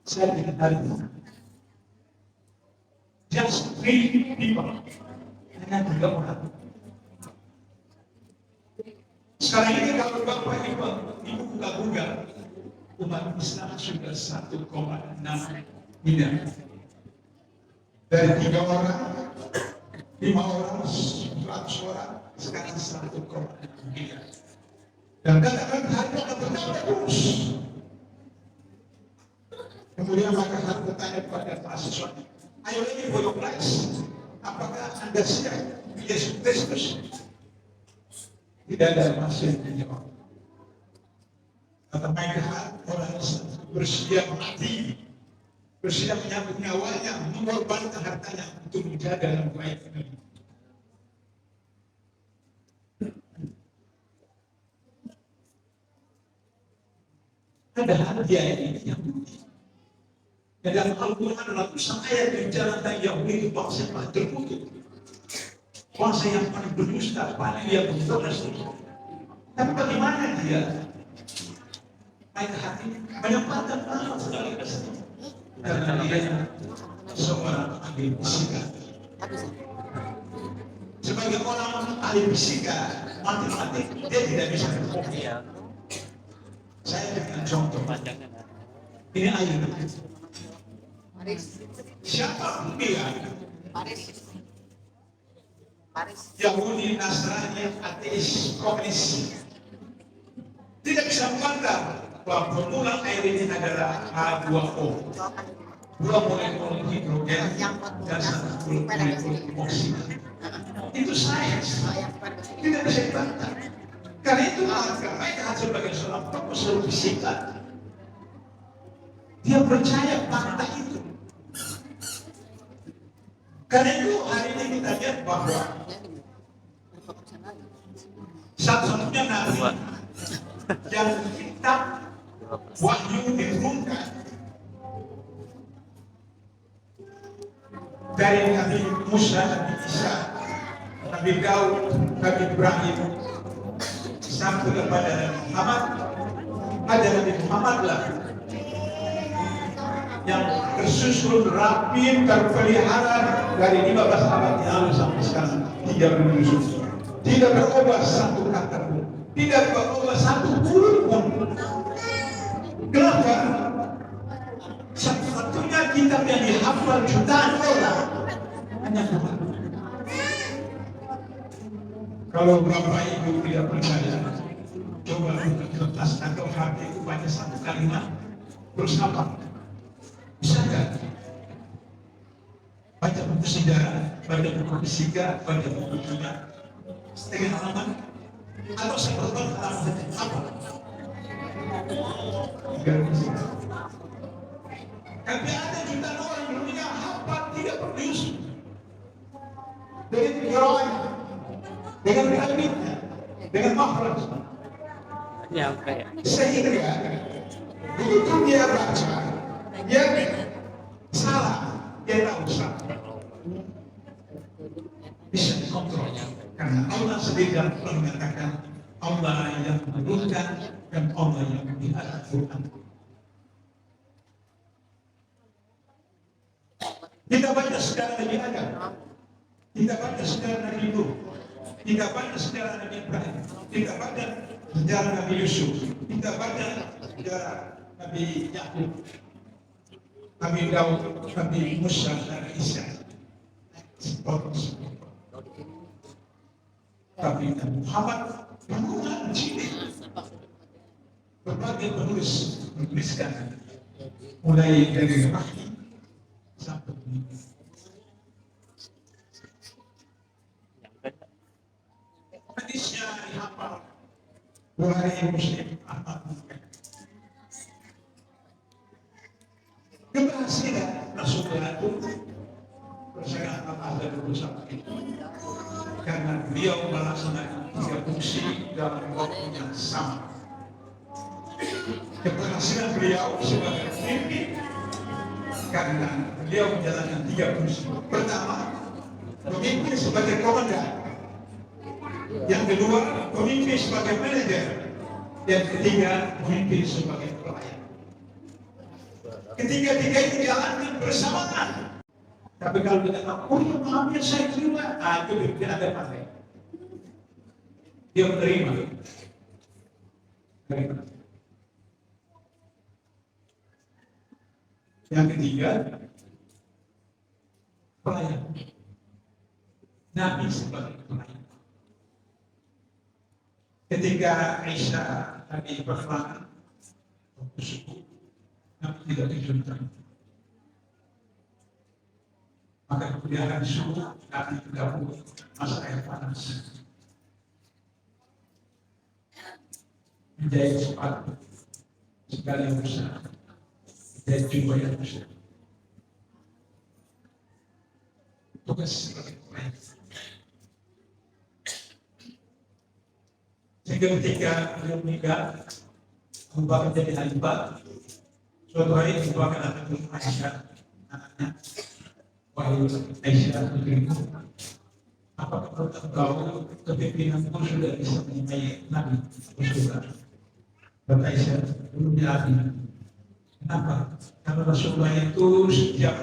saya dengan hari ini. Just 3 people, hanya 3 orang. Sekarang ini kalau Bapak Ibu buka-buka, umat Islam sudah 1,6 miliar. Dari 3 orang, 5 orang, 100 orang, sekarang 1,6 miliar. Dan katakan harga akan bertambah terus. Kemudian maka harus bertanya kepada mahasiswa, ayo lagi for your price, apakah Anda siap Yesus Kristus? Tidak ada masih yang menjawab. Kata mereka, orang bersedia mati, bersedia menyambut nyawanya, mengorbankan hartanya untuk menjaga yang baik ini. Padahal dia ini Yahudi. Dan dalam Al-Quran ratusan ayat menjalankan Yahudi itu bangsa yang paling terkutuk, bangsa yang paling berdusta, paling yang berdosa. Tapi bagaimana dia baik hati menempatkan nama sekali kesini? Karena dia seorang ahli fisika. Sebagai orang ahli fisika, matematik, dia tidak bisa berbohong. Saya berikan contoh. Ini air. Siapa dia? Yahudi, Nasrani, ateis, komunis tidak bisa membantah bahwa formula air ini adalah H2O, 2 molekul hidrogen dan 1 molekul oksigen. Itu sains, tidak bisa dibantah. Karena itu maka mereka sebagai seorang profesor fisika, dia percaya fakta itu. Karena itu hari ini kita lihat bahwa satu-satunya nabi yang kitab wahyu diturunkan dari Nabi Musa, Nabi Isa, Nabi Daud, Nabi Ibrahim sampai kepada Nabi Muhammad, ada Nabi Muhammad lah yang tersusun rapi terpelihara dari 15 abad yang lalu sampai sekarang tidak berubah, tidak berubah satu kata pun, tidak berubah satu huruf pun. Kenapa? Satu-satunya kitab yang dihafal jutaan orang hanya Tuhan. Kalau Bapak Ibu tidak percaya, coba buka kertas atau HP baca satu kalimat, terus apa? Bisa nggak? Baca buku sejarah, baca buku fisika, baca buku kimia, setengah halaman, atau seperempat halaman apa? Tapi ada jutaan orang yang punya hafal tidak perlu dengan pikiran, dengan kalimatnya, dengan makhraj. Sehingga begitu dia baca, dia salah, dia tahu salah. Bisa dikontrolnya karena Allah sendiri yang mengatakan Allah yang menurunkan dan Allah yang diaturkan. Kita baca sejarah Nabi Adam, kita baca sejarah Nabi Nuh, kita baca sejarah Nabi Ibrahim, kita baca sejarah Nabi Yusuf, kita baca sejarah Nabi Yakub, Nabi Daud, Nabi Musa, Nabi Isa. Tapi Nabi Muhammad mengulang ciri. Berbagai penulis menuliskan mulai dari rahim sampai meninggal. Hadisnya dihafal. Bukhari Muslim Ahmad. Keberhasilan Rasulullah itu bersangat ada berusaha karena beliau melaksanakan 3 fungsi dalam waktu yang sama. Keberhasilan beliau sebagai pemimpin karena beliau menjalankan 3 fungsi. Pertama, pemimpin sebagai komandan. Yang kedua, pemimpin sebagai manajer. Yang ketiga, pemimpin sebagai pelayan. Ketiga-tiga itu dijalankan bersamaan. Tapi kalau kita tahu, oh ya maaf ya saya terima, itu tidak ada partai. Dia menerima. Yang ketiga, pelayan. Nabi sebagai pelayan. Ketika Aisyah tadi berhalangan, Nabi tidak diizinkan. Maka kemudian akan disuruh Nabi bergabung masa air panas. Menjahit sepatu, segala yang besar, dan jumlah yang besar. Tugas sebagai pelayan. Sehingga ketika beliau meninggal, Abu Bakar jadi khalifah. Suatu hari Abu Bakar akan Aisyah, anaknya, wahai Aisyah, putriku, apakah engkau kepimpinanmu sudah bisa menyemai Nabi? Rasulullah. Kata Aisyah, belum jadi. Kenapa? Karena Rasulullah itu sejak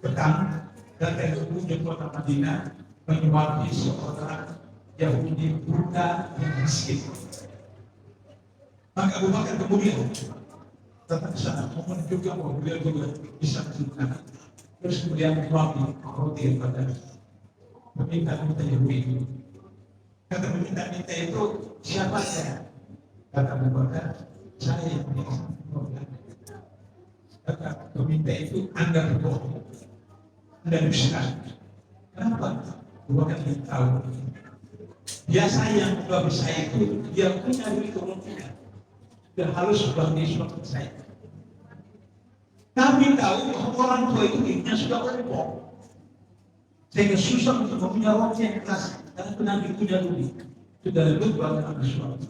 petang datang ke ujung kota Madinah menyuapi seorang Yahudi buta yang miskin. Maka Abu Bakar kemudian datang ke sana menunjukkan bahwa beliau juga bisa menyukai. Terus kemudian menyuapi roti pada peminta-minta Yahudi itu. Kata peminta-minta itu, siapa saya? Kata Abu Bakar, saya yang biasa. Kata peminta itu, Anda berbohong, Anda dusta. Kenapa? Abu Bakar ingin tahu. Biasa yang suami saya itu, dia punya kemungkinan dan harus sebagai suami saya. Kami tahu bahwa orang tua itu hidupnya sudah berbohong, sehingga susah untuk mempunyai roti yang keras karena penagih punya duit sudah lebih banyak anak suami.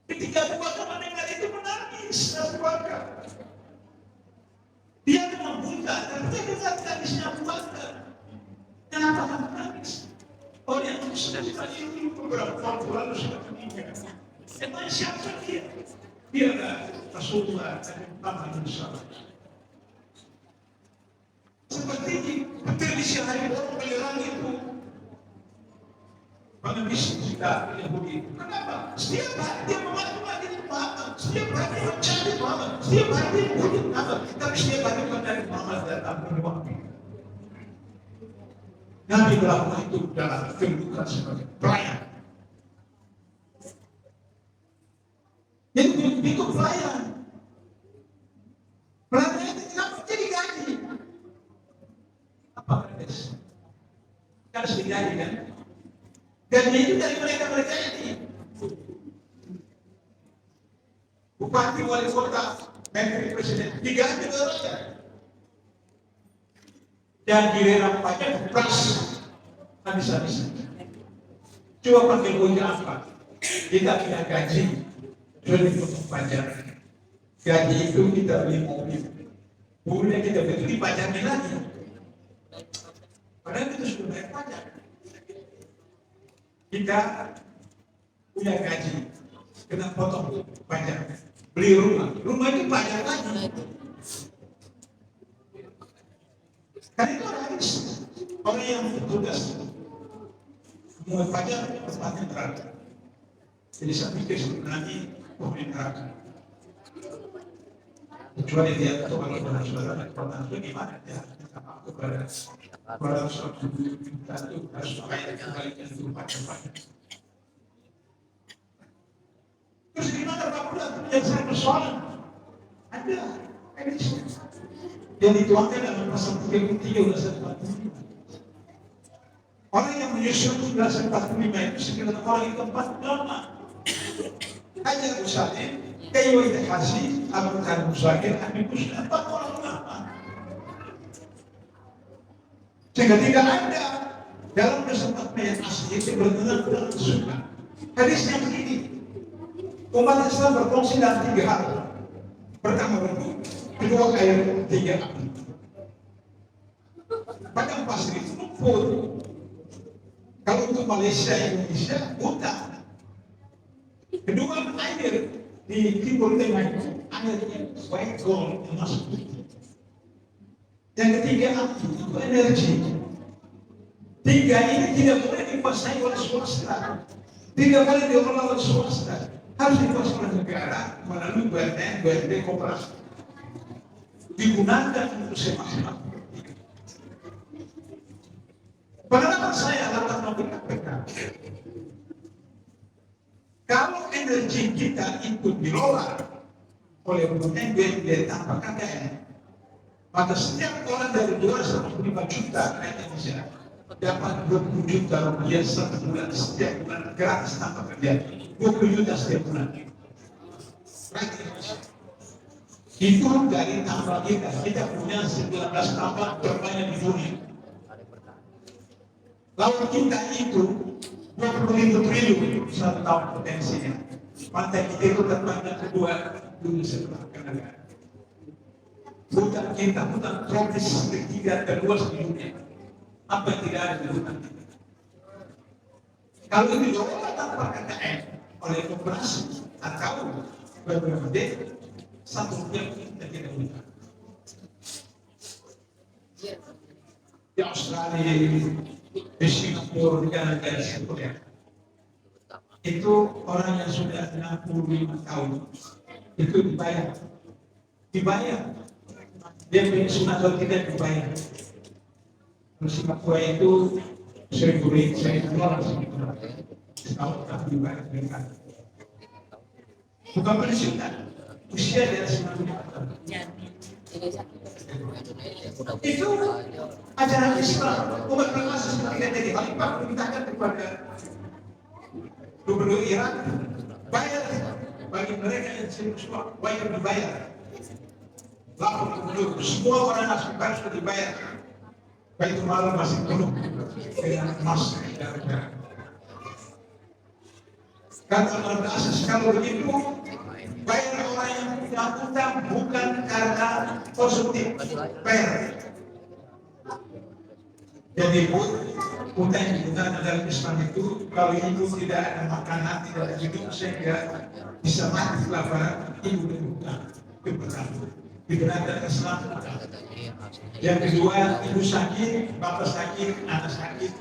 Ketika Abu Bakar mendengar itu menangis, Abu Bakar dia memang buta, tapi dia dengar tangisnya Abu Bakar. Kenapa kamu menangis? Oh yang sudah ditanya beberapa waktu lalu sudah meninggal. Emang siapa dia? Dia adalah Rasulullah Muhammad SAW. Seperti petir di siang hari orang menyerang itu. Pengemis kita Yahudi. Kenapa? Setiap hari dia memaki-maki Muhammad. Setiap hari dia mencari Muhammad. Setiap hari dia memuji Muhammad. Tapi setiap hari dari Muhammad datang menyuapi. Nabi melakukan itu dalam kehidupan sebagai pelayan. Jadi itu pelayan. Pelayan itu kenapa jadi gaji? Apa guys? Harus digaji kan? Gaji itu dari mereka ini. Bupati, wali kota, menteri, presiden, digaji oleh rakyat. Dan giliran pajak plus habis-habisan. Coba panggil punya apa? Kita punya gaji, sudah dipotong pajak. Gaji itu kita beli mobil, mobilnya kita beli dipajaki lagi. Padahal itu sudah bayar pajak. Kita punya gaji, kena potong pajak. Beli rumah itu pajak lagi. Karena itu orang yang bertugas mengumpulkan pajak tempatnya neraka. Jadi saya pikir sebenarnya penghuni neraka. Kecuali dia tahu kalau saudara itu gimana dia kepada suatu kita itu harus pakai kembalikan itu pajak. Terus gimana Pak Bulan yang saya persoalan? Ada yang dituangkan dalam pasal 33 Undang-Undang 45. Orang yang menyusun Undang-Undang 45 itu sekitar orang yang keempat ulama. Hanya usahanya, kayu itu kasih, abukan musakir, amikus, 4 orang ulama. Sehingga tidak ada dalam Undang-Undang yang asli itu bertentangan dengan sunnah. Hadisnya begini, umat Islam berfungsi dalam 3 hal. Pertama berbuka, kedua kaya, 3 api. padang pasir itu lumpur. Kalau untuk Malaysia, Indonesia, hutan. Kedua, air di Timur Tengah itu airnya white gold, emas putih. Yang ketiga, api itu energi. Tiga ini tidak boleh dikuasai oleh swasta, tidak boleh diolah oleh swasta, harus dikuasai oleh negara melalui BUMN, BUMD, koperasi. Digunakan untuk semak-semak. Pengalaman saya latar KPK, kalau energi kita ikut dikelola oleh BUMN, BUMD tanpa KKN, maka setiap orang dari 2 sampai 5 juta rakyat Indonesia dapat 20 juta rupiah satu bulan, setiap bulan gratis tanpa kerja. 20 juta setiap bulan. Rakyat Indonesia. Itu dari tambang kita punya 19 tambang terbanyak di dunia. Laut kita itu 25 triliun satu tahun potensinya. Pantai kita itu terbanyak kedua dunia setelah Kanada. Hutan kita, hutan tropis ketiga terluas di dunia. Apa yang tidak ada di hutan kita? Kalau itu diolah tanpa KKN oleh koperasi atau BUMD, satu rupiah kita tidak hutan. Di Australia, di Singapura, negara-negara sekuler, itu orang yang sudah 65 tahun itu dibayar. Dia punya sunat atau tidak dibayar. Di Singapura itu 1.000 dolar setahun tak dibayar dengan. Bukan pensiunan, usia di atas 65 tahun. Itu ajaran Islam. Umat beragama seperti dari Khalifah memintakan kepada gubernur Irak bayar bagi mereka yang seksual, wajib dibayar. Lapor gubernur, semua orang asli harus dibayar. Baik itu malam masih penuh dengan emas dan perak. Kata orang asas kalau begitu bayar orang yang punya utang bukan karena positif, bayar. Jadi utang yang digunakan dalam Islam itu kalau ibu tidak ada makanan, tidak ada hidup sehingga bisa mati kelaparan, ibu berhutang itu pertama. Dibenarkan Islam. Yang kedua, ibu sakit, bapak sakit, anak sakit,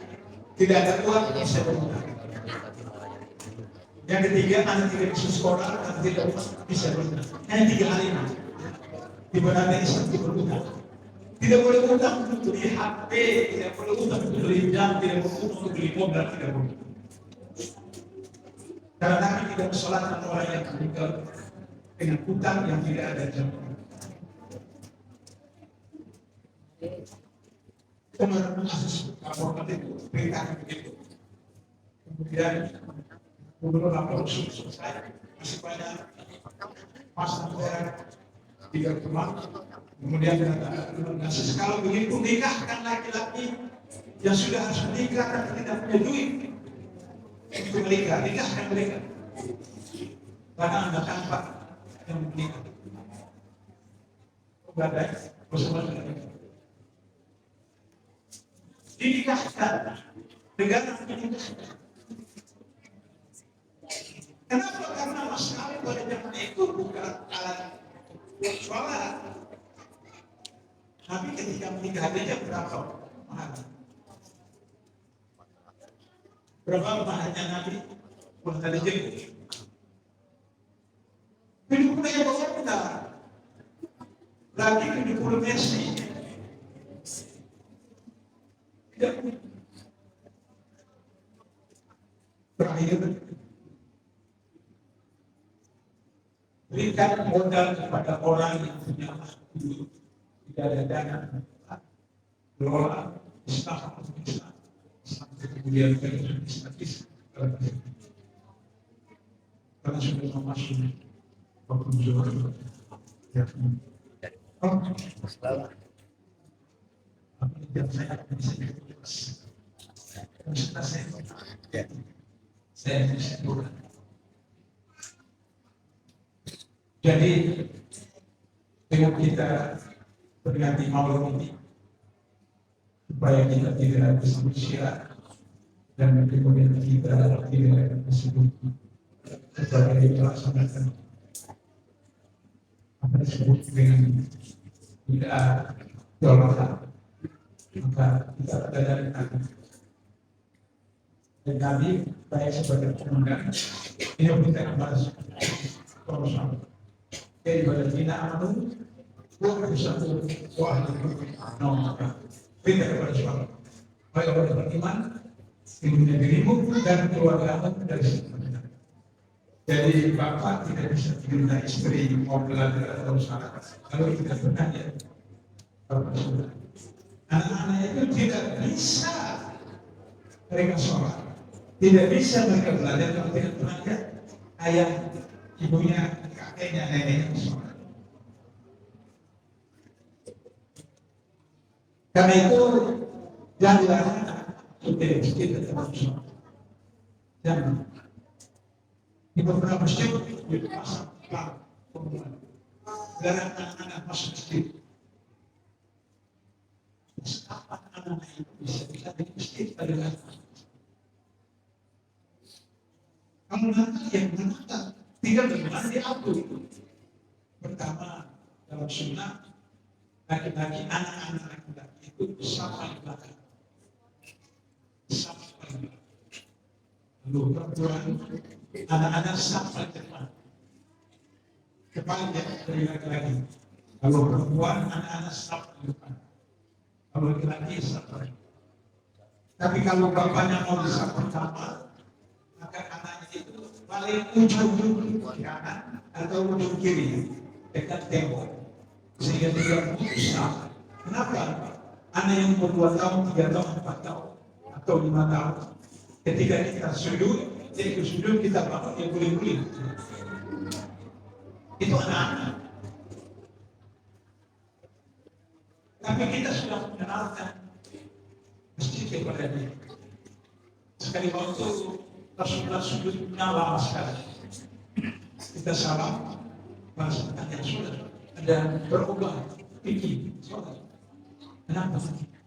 tidak ada uang, bisa berhutang. Yang ketiga, anak tidak bisa sekolah, anak tidak bisa berhutang. Yang tiga hal ini dibenarkan Islam itu berhutang. Tidak boleh hutang untuk beli HP, tidak boleh hutang untuk beli jam, tidak boleh hutang untuk beli mobil, tidak boleh. Karena Nabi tidak bersolatkan orang yang meninggal dengan hutang yang tidak ada jam. Umar bin Aziz laporkan itu, perintahkan begitu. Kemudian gubernur lapor selesai, masih banyak masa daerah 3 teman. Kemudian Aziz kalau begitu nikahkan laki-laki yang sudah harus menikah tapi tidak punya duit untuk menikah, nikahkan mereka. Karena anda tampak yang menikah. Badai bersama dengan dinikahkan, negara menikahkan. Kenapa? Karena mas kawin pada zaman itu bukan alat sholat. Tapi ketika menikah aja berapa mahal? Berapa mahalnya Nabi? Buat ada jadi. Hidup yang bawa kita. Lagi hidup Messi. Terakhir, berikan modal kepada orang yang punya waktu, tidak ada dana, kelola Islam, kemudian Islam, karena sudah memasuki waktu zuhur. Yang saya bisa bukan. Jadi dengan kita berganti maulid ini, supaya kita tidak disebut syiar dan kemudian kita tidak disebut sebagai melaksanakan apa disebut dengan tidak toleran, maka kita sadarkan. Dan kami baik sebagai komandan ini kita bahas proposal. Jadi pada kita aman bukan satu soal nomor tidak kepada soal. Baik kepada beriman, ibunya dirimu dan keluarga dari semuanya. Jadi bapak tidak bisa minta istri mau belajar atau salah. Kalau kita bertanya, bapak sudah. Anak-anak itu tidak bisa mereka sholat, tidak bisa mereka belajar kalau tidak belajar ayah, ibunya, kakeknya, neneknya sholat. Karena itu yang dilarang sudah kita tetap sholat. Jangan di beberapa masjid di pasar pengumuman dilarang anak-anak masuk masjid. Apa anak-anak itu bisa di masjid adalah kamu nanti yang menantang tinggal bagaimana diatur. Pertama dalam sunnah laki-laki anak-anak laki-laki itu sama di belakang, sama di belakang. Lalu perempuan anak-anak sama di depan, kepala dari laki-laki. Lalu perempuan anak-anak sama di depan, kalau laki-laki sama. Tapi kalau bapaknya mau bisa pertama, maka anaknya itu paling ujung kanan atau ujung kiri dekat tembok sehingga tidak putus. Kenapa? Anak yang umur 2 tahun, 3 tahun, 4 tahun atau 5 tahun ketika kita sujud, jadi sujud kita bangun yang guling-guling. Itu anak-anak. Tapi kita sudah mengenalkan masjid kepada dia. Sekali waktu Rasulullah sujudnya lama sekali. Kita salam, merasakan yang sudah ada berubah fikih sholat. Kenapa?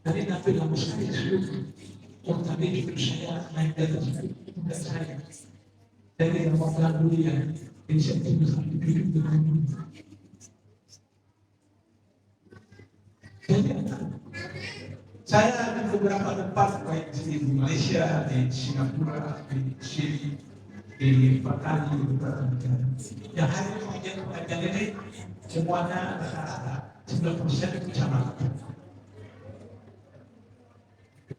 Tadi Nabi lama sekali sujud. Oh tadi itu saya naik dari tidak saya. Dari yang mau lalu dia, inisiatif besar duduk dengan saya di beberapa tempat baik di Malaysia, di Singapura, di Chili, di Bali, di beberapa negara. Yang hari pengajian ini semuanya rata-rata 90%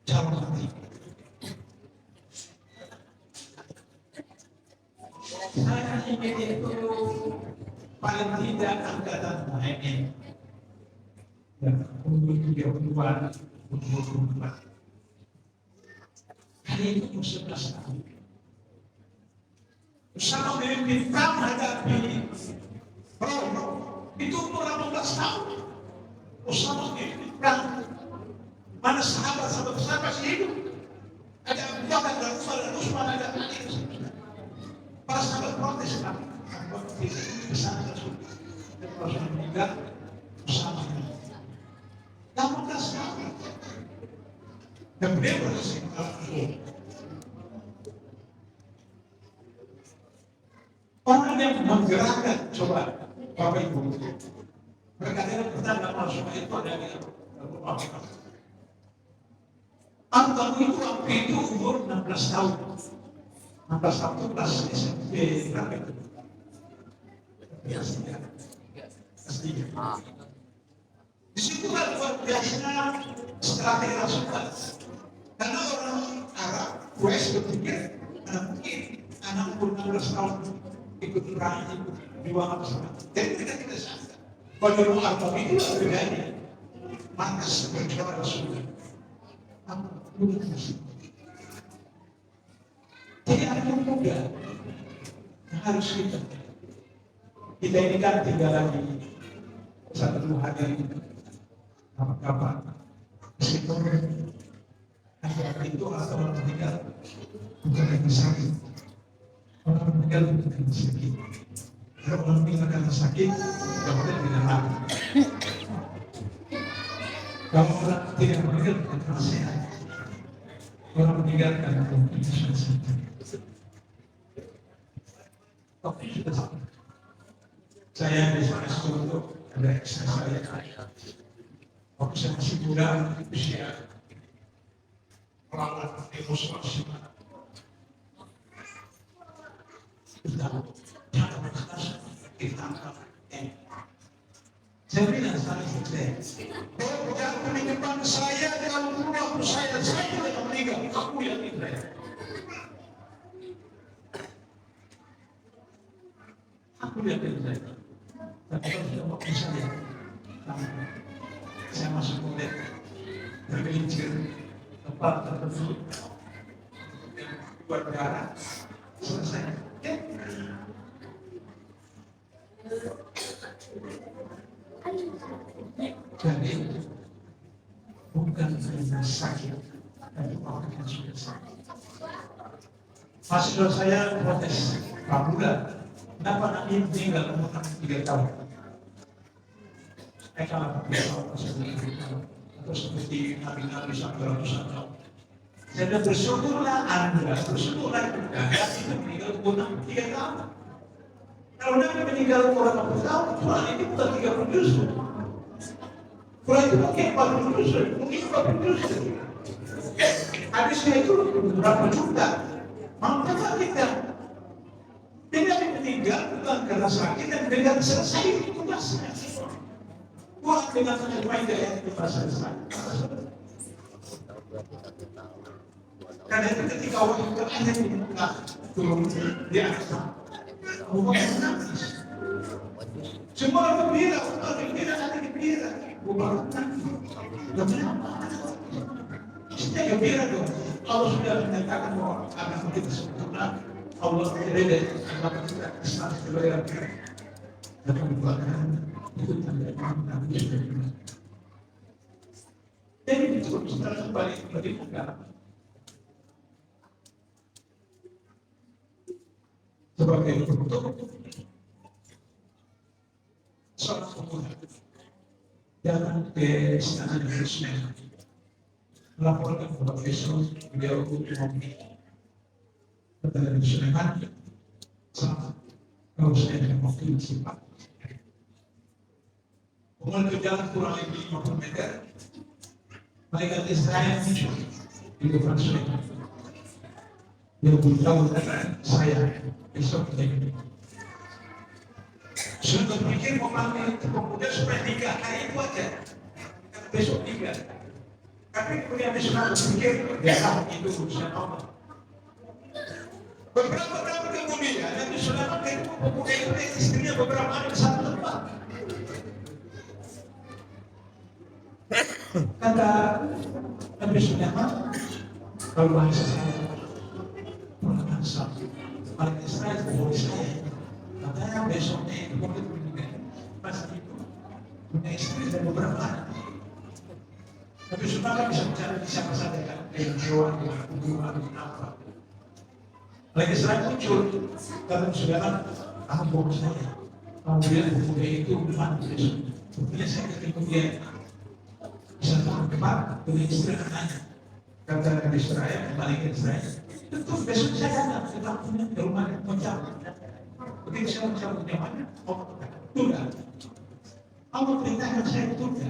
calon mati. Saya ingin itu paling tidak angkatan lain. Umur 30-an, umur 24. Hari itu umur 11 tahun. Bersama memimpin perang menghadapi Rom. Itu umur 18 tahun. Bersama memimpin perang. Mana sahabat-sahabat masih hidup. Ada Abu Bakar dan Umar dan Utsman, ada Ali. Para sahabat protes kami. Bersama Rasulullah. Dan Rasulullah meninggal bersama. 18 tahun. Dan beliau berhasil. Orang yang menggerakkan, coba Bapak Ibu, mereka yang pertama Rasulullah itu ada di Al-Quran. Antam itu waktu itu umur 16 tahun. 16 tahun itu kelas SMP berapa itu? Biasa ya. Pastinya. Di situ kan luar biasa strategi Rasulullah. Karena orang Arab, Quraisy berpikir anak umur 16 tahun ikut perang, ikut juang bersama. Jadi kita sadar kalau Arab itu bedanya. Maka seperti Rasulullah. Jadi ada muda harus kita ini kan tinggal lagi 1-2 hari kapan meskipun ada itu atau orang meninggal bukan yang sakit, orang meninggal bukan yang sakit. Kalau orang meninggal karena sakit tidak boleh dilarang. Kalau orang tidak meninggal karena sehat, orang meninggal karena kopinya sudah sampai. Kopi sudah sampai. Saya besok untuk ada ekstra saya. Waktu saya masih muda, usia melawan demonstrasi. Saya bilang sama istri saya, jangan meninggalkan saya dalam waktu saya tidak meninggal, aku yang meninggal. Aku yang meninggal. Tapi kalau sudah waktu saya masuk mulai tergelincir tempat tertentu buat darah selesai. Jadi bukan karena sakit, tapi orang yang sudah sakit. Mahasiswa saya protes, Pak Buddha, kenapa nanti meninggal umur 3 tahun? Kalau atau seperti nabi-nabi sampai ratusan tahun. Saya bersyukurlah Anda, bersyukurlah kita itu meninggal umur 3 tahun. Kalau Nabi meninggal umur 40 tahun, Quran ini bukan 30 juz. Quran itu mungkin 40 juz, mungkin 40 juz. Hadisnya itu berapa juta. Maka kita tidak meninggal bukan karena sakit dan dengan selesai tugasnya. Buat dengan menyerpai daya itu selesai. Karena itu ketika wahyu terakhir di muka turun di atas, bukan menangis. Semua gembira, nanti gembira, bukan menangis. Kita gembira dong. Allah sudah menyatakan bahwa akan kita sempurna. Allah berada akan kita kesal sebagai dan membuatkan itu tanda Nabi sudah benar. Jadi itu setelah kembali bagi negara. Sebagai bentuk seorang pemuda datang ke istana Yerusalem melaporkan kepada besok beliau memilih kata Nabi Sulaiman, sama kalau saya dengan waktu yang singkat. Kemudian berjalan kurang lebih 50 meter, malaikat Israel muncul di depan Sulaiman. Dia beritahu saya besok lagi. Sudah berpikir memanggil pemuda supaya 3 hari itu aja, besok 3. Tapi kemudian besok berpikir dia itu urusan Allah. Beberapa tahun kemudian Nabi Sulaiman ketemu pemuda itu dan istrinya beberapa hari di satu tempat. Kata Nabi Sulaiman, kalau bahasa saya mengatakan satu, paling Israel boleh saya. Katanya besoknya itu boleh meninggal. Pas itu punya istri dan beberapa anak. Nabi Sulaiman bisa bicara di siapa saja kan, dengan hewan, dengan hubungan, dengan apa. Lagi Israel muncul, kata Sulaiman, ampun saya. Kemudian pemuda itu mati besok. Kemudian saya ketemu dia. Bisa tahun depan, dengan istri anaknya. Kata Nabi Israel, kembali ke Israel. Tentu besok saya datang ke kampungnya, ke rumahnya, mencabut. Ketika saya mencabut nyamannya, Allah tunda. Allah perintahkan saya tunda.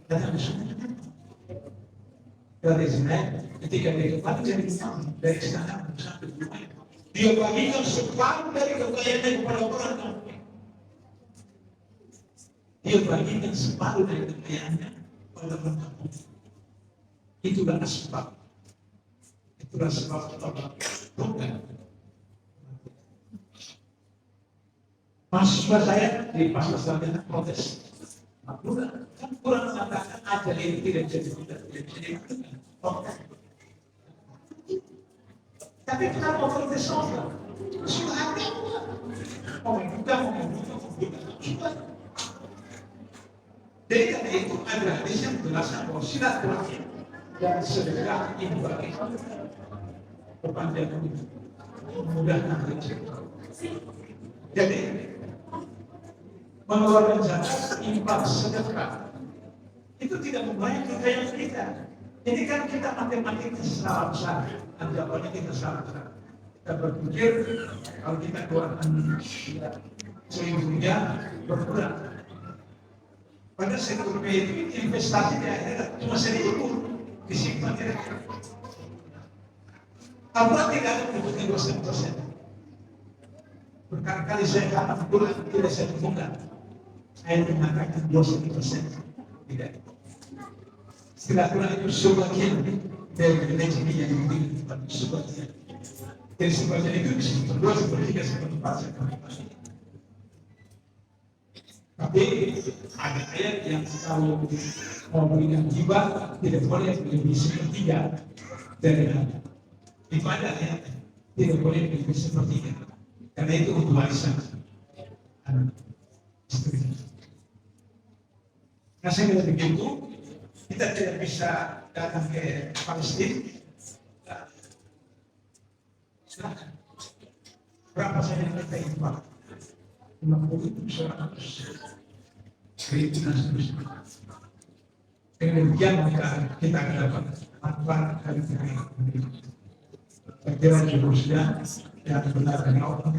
Dan Nabi Sulaiman dari Israel, ketika dia kembali dari rumah, dari istana sampai rumah, dia bagikan separuh dari kekayaannya kepada orang kampung. Dia bagikan separuh dari kekayaannya kepada orang kampung. Itulah sebab. Itulah sebab bukan. Mahasiswa saya di pasar sarjana protes. Bukan, kan kurang mengatakan ajar ini tidak bisa dibuat, tidak bisa dilakukan. Tapi kenapa protes soal? Sudah ada. Mau membuka, sudah. Jadi karena itu ada hadis yang menjelaskan bahwa silaturahim dan sedekah ini bagi kepanjangan itu memudahkan rezeki. Jadi mengeluarkan zakat, infak, sedekah itu tidak membayar kekayaan kita. Ini kan kita matematika salah, jawabannya kita salah. Kita berpikir kalau kita keluarkan 1.000 rupiah berkurang. Pada 1.000 rupiah itu investasi di akhirat cuma 1.000 disimpan di akhirat. Allah tidak ada menyebutkan 200%. Berkali-kali saya katakan bulan tidak saya temukan. Saya mengatakan 200%. Tidak. Silaturahmi itu sebagian dari rezeki yang dimiliki pada sebagian. Dari sebagian itu bisa berdua, sepertiga, seperempat, seperempat. Tapi ada ayat yang kalau mau memberikan hibah tidak boleh lebih sepertiga dari harta. Itu ada ayat tidak boleh lebih sepertiga. Karena itu untuk warisan anak istri. Nah, saya kira begitu, kita tidak bisa datang ke Palestina. Silakan. Berapa saja yang kita infak? 50, 100, 1.000 dan seterusnya. Dengan demikian maka kita akan dapat manfaat dari kekayaan ini. Saya kira jurusnya yang benar dari Allah.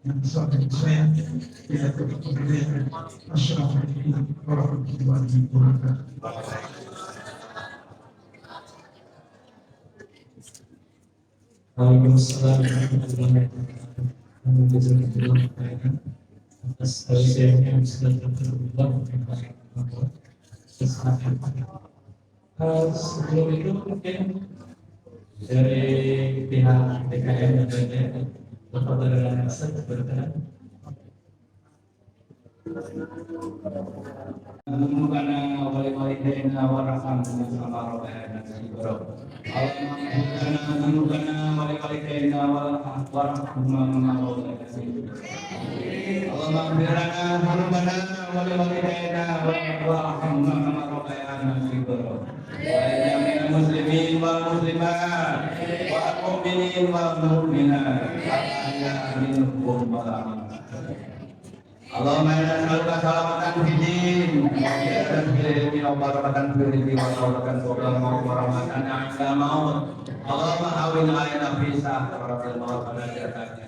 Yang besar dari saya tidak terpenuhi. Assalamualaikum warahmatullahi wabarakatuh. Waalaikumsalam warahmatullahi wabarakatuh. Atas tausiahnya yang sudah terbuat sebelum itu mungkin dari pihak TKM dan BPN Bapak Darah Asad berkenan. Menemukan wali-walidaina warahmatullahi wabarakatuh. Menemukan wali-walidaina warahmatullahi wabarakatuh. Allahumma birana menemukan wali-walidaina warahmatullahi wabarakatuh. Wa muslimin wal muslimat wal mu'minin wal mu'minat. Minhum Allahumma inna nas'aluka salamatan fid din dan fil ilmi wa barakatan fil rizqi wa barakatan wa rahmatan 'inda maut. Allahumma hawwin 'alaina fi sa'atil maut wa najatana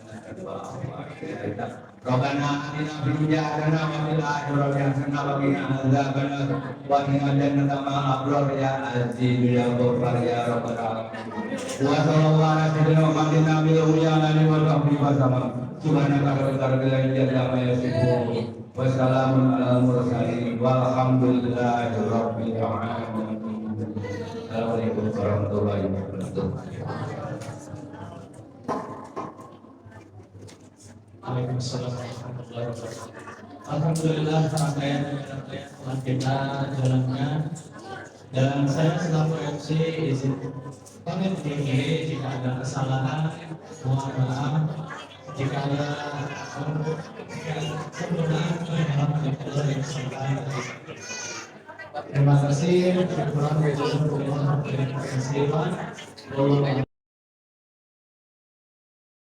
Rabbana atina fid dunya hasanah wa fil akhirati hasanah wa qina adzabannar wa qina jannata ma'al abrar ya aziz ya ghaffar ya rabbal alamin. Wa sallallahu ala sayyidina Muhammadin nabiyil ummi wa alihi wa sahbihi wa sallam. Subhanaka rabbil izzati amma yasifun wa salamun alal mursalin walhamdulillahi rabbil alamin. Assalamualaikum warahmatullahi wabarakatuh. Waalaikumsalam warahmatullahi wabarakatuh. Alhamdulillah rangkaian telah kita jalankan dan saya selaku MC izin pamit undur diri jika ada kesalahan, mohon maaf jika ada kesempurnaan dalam metode yang disampaikan. Terima kasih. Terima kasih.